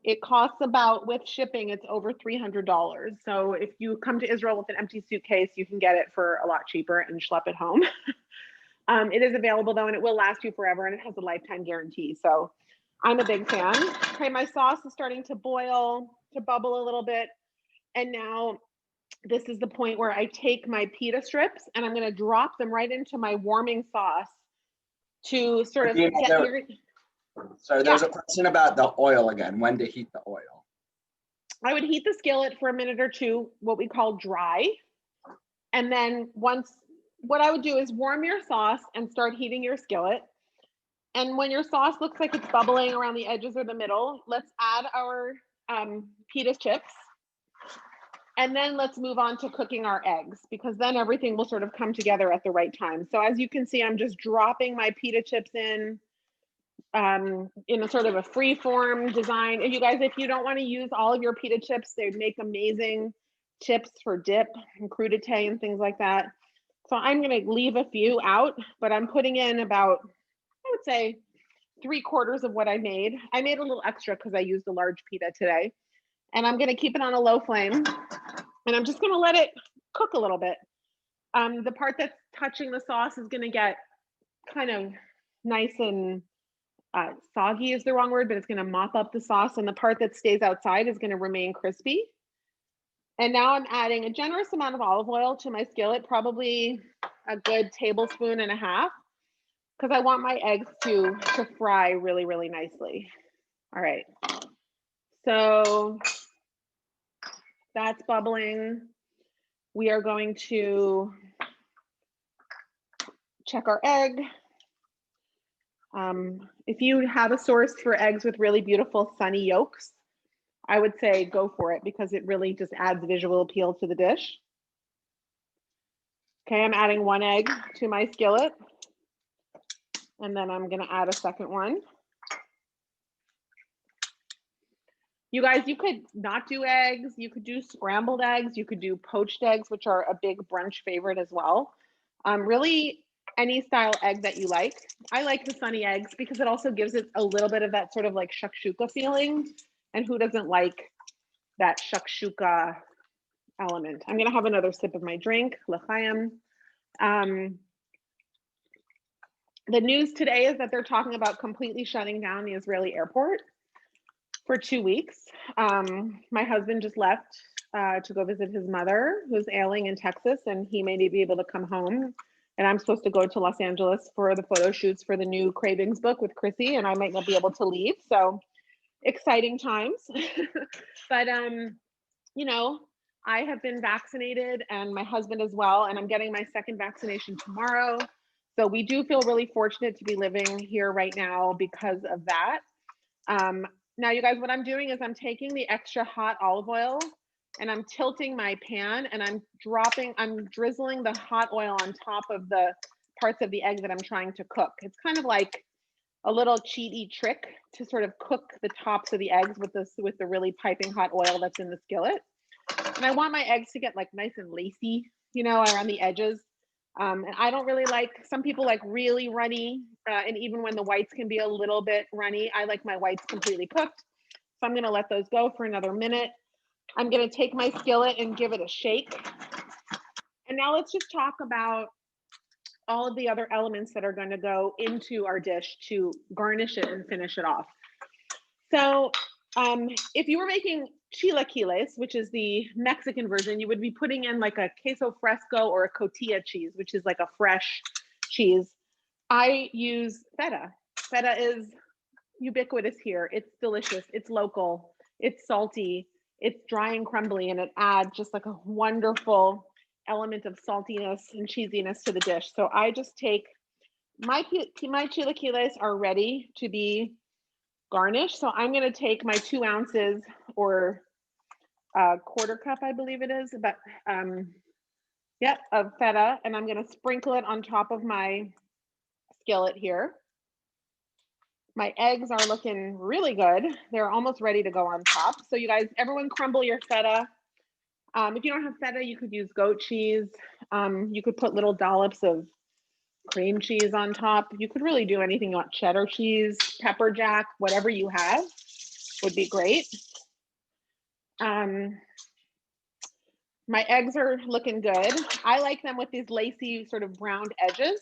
It costs about, with shipping, it's over $300. So if you come to Israel with an empty suitcase, you can get it for a lot cheaper and schlep it home. It is available though, and it will last you forever, and it has a lifetime guarantee. So I'm a big fan. Okay, my sauce is starting to boil, to bubble a little bit. And now this is the point where I take my pita strips and I'm going to drop them right into my warming sauce to sort of Adeena, get your. So there's a question about the oil again, when to heat the oil. I would heat the skillet for a minute or two, what we call dry. And then what I would do is warm your sauce and start heating your skillet. And when your sauce looks like it's bubbling around the edges or the middle, let's add our pita chips. And then let's move on to cooking our eggs, because then everything will sort of come together at the right time. So as you can see, I'm just dropping my pita chips in a sort of a free form design. And you guys, if you don't want to use all of your pita chips, they make amazing chips for dip and crudité and things like that. So I'm going to leave a few out, but I'm putting in about, I would say, 3/4 of what I made. I made a little extra because I used a large pita today. And I'm going to keep it on a low flame. And I'm just going to let it cook a little bit. The part that's touching the sauce is going to get kind of nice and soggy is the wrong word, but it's going to mop up the sauce. And the part that stays outside is going to remain crispy. And now I'm adding a generous amount of olive oil to my skillet, probably a good 1.5 tablespoons, because I want my eggs to fry really, really nicely. All right. So that's bubbling. We are going to check our egg. If you have a source for eggs with really beautiful sunny yolks, I would say go for it, because it really just adds visual appeal to the dish. Okay, I'm adding 1 egg to my skillet. And then I'm going to add a second one. You guys, you could not do eggs. You could do scrambled eggs. You could do poached eggs, which are a big brunch favorite as well. Really, any style egg that you like. I like the sunny eggs because it also gives it a little bit of that sort of like shakshuka feeling. And who doesn't like that shakshuka element? I'm going to have another sip of my drink, l'chaim. The news today is that they're talking about completely shutting down the Israeli airport for 2 weeks. My husband just left to go visit his mother, who's ailing in Texas, and he may be able to come home. And I'm supposed to go to Los Angeles for the photo shoots for the new Cravings book with Chrissy, and I might not be able to leave. So exciting times. But, you know, I have been vaccinated and my husband as well, and I'm getting my second vaccination tomorrow. So we do feel really fortunate to be living here right now because of that. Now, you guys, what I'm doing is I'm taking the extra hot olive oil and I'm tilting my pan and I'm drizzling the hot oil on top of the parts of the egg that I'm trying to cook. It's kind of like a little cheaty trick to sort of cook the tops of the eggs with the really piping hot oil that's in the skillet. And I want my eggs to get like nice and lacy, you know, around the edges. And I don't really like, some people like really runny, and even when the whites can be a little bit runny, I like my whites completely cooked. So I'm gonna let those go for another minute. I'm gonna take my skillet and give it a shake. And now let's just talk about all of the other elements that are going to go into our dish to garnish it and finish it off. So if you were making chilaquiles, which is the Mexican version, you would be putting in like a queso fresco or a cotija cheese, which is like a fresh cheese. I use feta. Feta is ubiquitous here. It's delicious. It's local. It's salty. It's dry and crumbly, and it adds just like a wonderful element of saltiness and cheesiness to the dish. So I just take my chilaquiles are ready to be garnished. So I'm going to take my 2 ounces or a 1/4 cup, I believe it is, but of feta, and I'm going to sprinkle it on top of my skillet here. My eggs are looking really good. They're almost ready to go on top. So you guys, everyone crumble your feta. If you don't have feta, you could use goat cheese. You could put little dollops of cream cheese on top. You could really do anything you want. Cheddar cheese, pepper jack, whatever you have would be great. My eggs are looking good. I like them with these lacy sort of browned edges.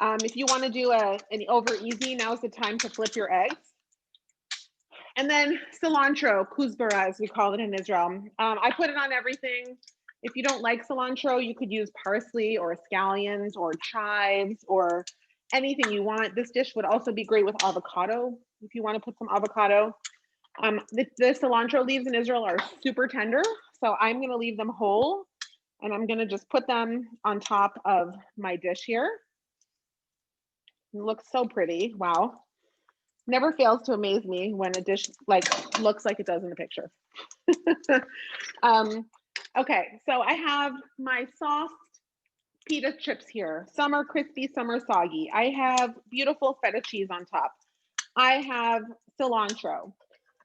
If you want to do an over easy, now's the time to flip your eggs. And then cilantro, kuzbara, as we call it in Israel. I put it on everything. If you don't like cilantro, you could use parsley or scallions or chives or anything you want. This dish would also be great with avocado if you want to put some avocado. The cilantro leaves in Israel are super tender, so I'm going to leave them whole, and I'm going to just put them on top of my dish here. It looks so pretty. Wow. Never fails to amaze me when a dish looks like it does in the picture. Okay, so I have my soft pita chips here. Some are crispy, some are soggy. I have beautiful feta cheese on top. I have cilantro.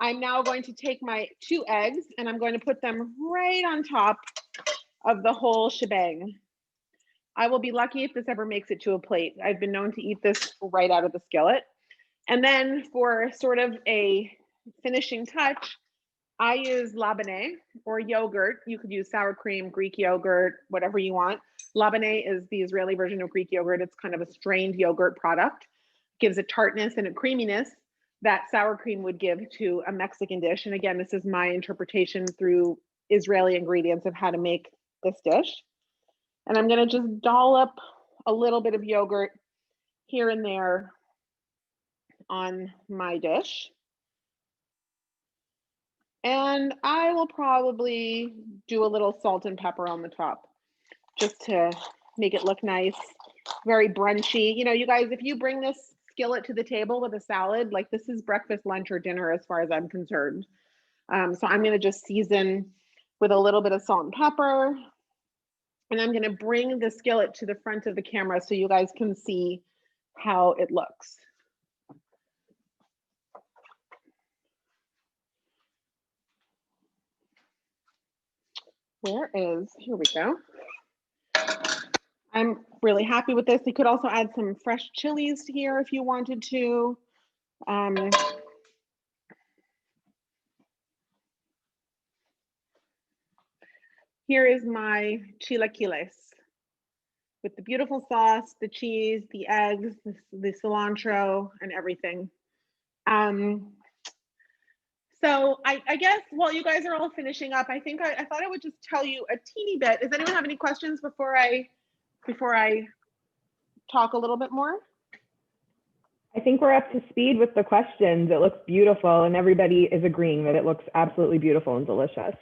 I'm now going to take my 2 eggs and I'm going to put them right on top of the whole shebang. I will be lucky if this ever makes it to a plate. I've been known to eat this right out of the skillet. And then for sort of a finishing touch, I use labneh or yogurt. You could use sour cream, Greek yogurt, whatever you want. Labneh is the Israeli version of Greek yogurt. It's kind of a strained yogurt product. Gives a tartness and a creaminess that sour cream would give to a Mexican dish. And again, this is my interpretation through Israeli ingredients of how to make this dish. And I'm going to just dollop a little bit of yogurt here and there on my dish. And I will probably do a little salt and pepper on the top just to make it look nice, very brunchy. You know, you guys, if you bring this skillet to the table with a salad, like this is breakfast, lunch, or dinner as far as I'm concerned. So I'm going to just season with a little bit of salt and pepper. And I'm going to bring the skillet to the front of the camera so you guys can see how it looks. Here we go. I'm really happy with this. You could also add some fresh chilies here if you wanted to. Here is my chilaquiles with the beautiful sauce, the cheese, the eggs, the cilantro, and everything. So I guess while you guys are all finishing up, I think I thought I would just tell you a teeny bit. Does anyone have any questions before I talk a little bit more? I think we're up to speed with the questions. It looks beautiful, and everybody is agreeing that it looks absolutely beautiful and delicious.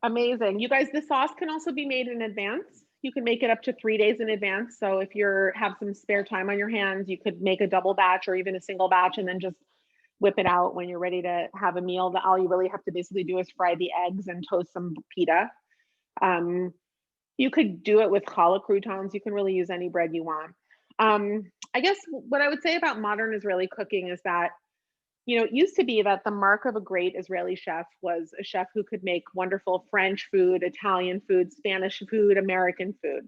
Amazing. You guys, the sauce can also be made in advance. You can make it up to 3 days in advance. So if you have some spare time on your hands, you could make a double batch or even a single batch and then just whip it out when you're ready to have a meal. That all you really have to basically do is fry the eggs and toast some pita. You could do it with challah croutons. You can really use any bread you want. I guess what I would say about modern Israeli cooking is that, you know, it used to be that the mark of a great Israeli chef was a chef who could make wonderful French food, Italian food, Spanish food, American food.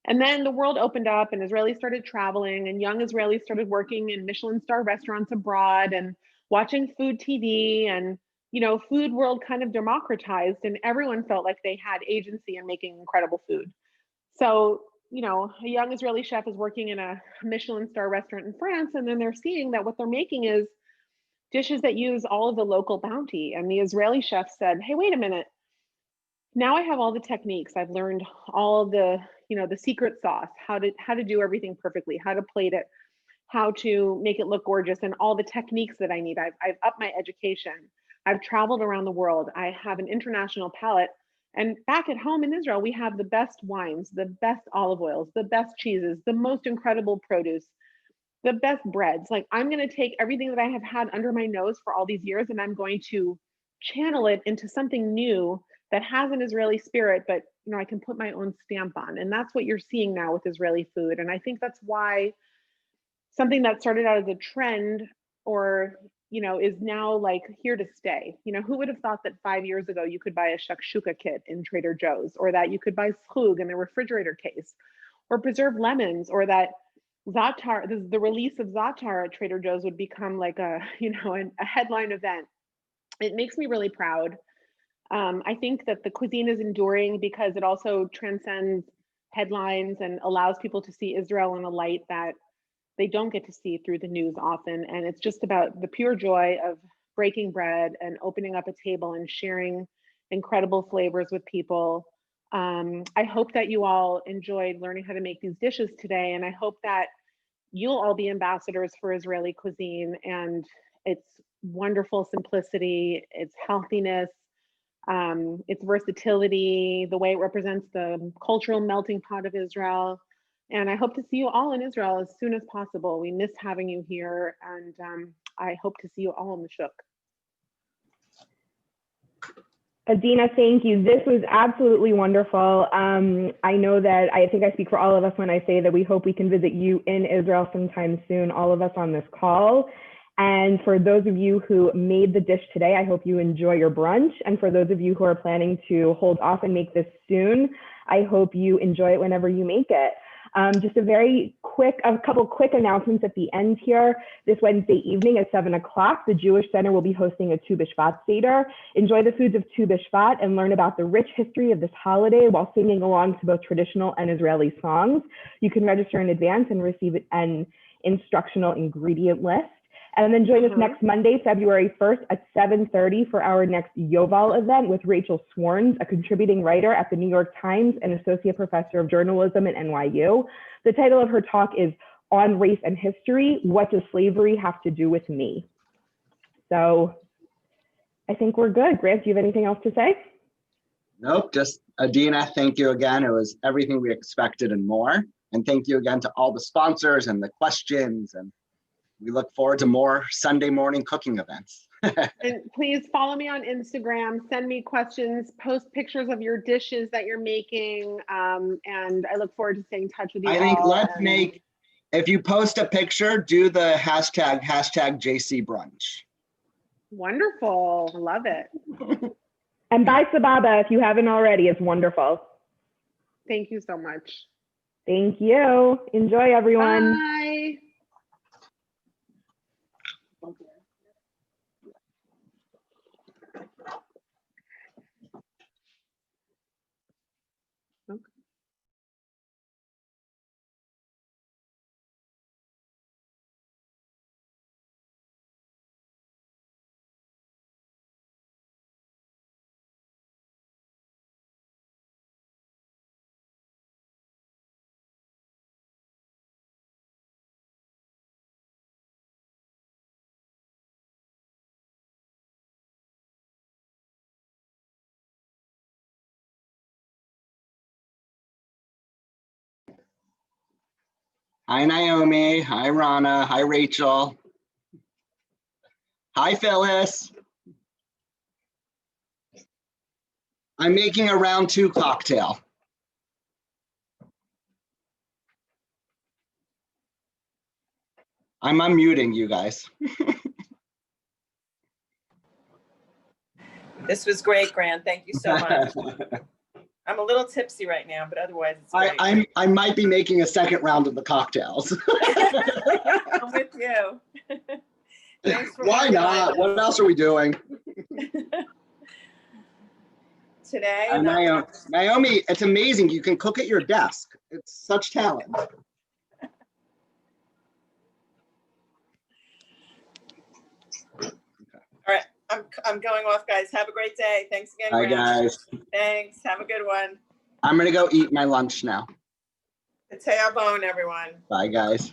And then the world opened up and Israelis started traveling and young Israelis started working in Michelin star restaurants abroad and watching food TV, and, you know, food world kind of democratized and everyone felt like they had agency in making incredible food. So, you know, a young Israeli chef is working in a Michelin star restaurant in France, and then they're seeing that what they're making is dishes that use all of the local bounty. And the Israeli chef said, hey, wait a minute. Now I have all the techniques. I've learned all of the, you know, the secret sauce, how to do everything perfectly, how to plate it, how to make it look gorgeous, and all the techniques that I need. I've upped my education. I've traveled around the world. I have an international palate. And back at home in Israel, we have the best wines, the best olive oils, the best cheeses, the most incredible produce, the best breads. Like, I'm going to take everything that I have had under my nose for all these years and I'm going to channel it into something new that has an Israeli spirit, but, you know, I can put my own stamp on. And that's what you're seeing now with Israeli food. And I think that's why something that started out as a trend, or, you know, is now like here to stay. You know, who would have thought that 5 years ago you could buy a shakshuka kit in Trader Joe's, or that you could buy zhug in the refrigerator case, or preserved lemons, or that za'atar, the release of za'atar at Trader Joe's would become like a, you know, a headline event. It makes me really proud. I think that the cuisine is enduring because it also transcends headlines and allows people to see Israel in a light that they don't get to see through the news often. And it's just about the pure joy of breaking bread and opening up a table and sharing incredible flavors with people. I hope that you all enjoyed learning how to make these dishes today, and I hope that you'll all be ambassadors for Israeli cuisine and its wonderful simplicity, its healthiness, its versatility, the way it represents the cultural melting pot of Israel. And I hope to see you all in Israel as soon as possible. We miss having you here, and I hope to see you all in the shuk. Adeena, thank you. This was absolutely wonderful. I know that I think I speak for all of us when I say that we hope we can visit you in Israel sometime soon, all of us on this call. And for those of you who made the dish today, I hope you enjoy your brunch. And for those of you who are planning to hold off and make this soon, I hope you enjoy it whenever you make it. Just a couple quick announcements at the end here. This Wednesday evening at 7 o'clock, the Jewish Center will be hosting a Tu B'Shvat Seder. Enjoy the foods of Tu B'Shvat and learn about the rich history of this holiday while singing along to both traditional and Israeli songs. You can register in advance and receive an instructional ingredient list. And then join us next Monday, February 1st at 7:30 for our next Yoval event with Rachel Swarns, a contributing writer at the New York Times and associate professor of journalism at NYU. The title of her talk is On Race and History, What Does Slavery Have to Do with Me? So I think we're good. Grant, do you have anything else to say? Nope, just Adeena, thank you again. It was everything we expected and more. And thank you again to all the sponsors and the questions, and we look forward to more Sunday morning cooking events. And please follow me on Instagram, send me questions, post pictures of your dishes that you're making. And I look forward to staying in touch with you. I think if you post a picture, do the hashtag JC Brunch. Wonderful, love it. And buy Sababa if you haven't already, it's wonderful. Thank you so much. Thank you. Enjoy, everyone. Bye. Hi, Naomi. Hi, Rana. Hi, Rachel. Hi, Phyllis. I'm making a round 2 cocktail. I'm unmuting you guys. This was great, Grant. Thank you so much. I'm a little tipsy right now, but otherwise it's great. I might be making a second round of the cocktails. I'm with you. Why not? What else are we doing? Today. Naomi, it's amazing. You can cook at your desk. It's such talent. All right, I'm going off, guys. Have a great day. Thanks again, Bye, guys. Thanks. Have a good one. I'm gonna go eat my lunch now. It's Hayabon, everyone. Bye, guys.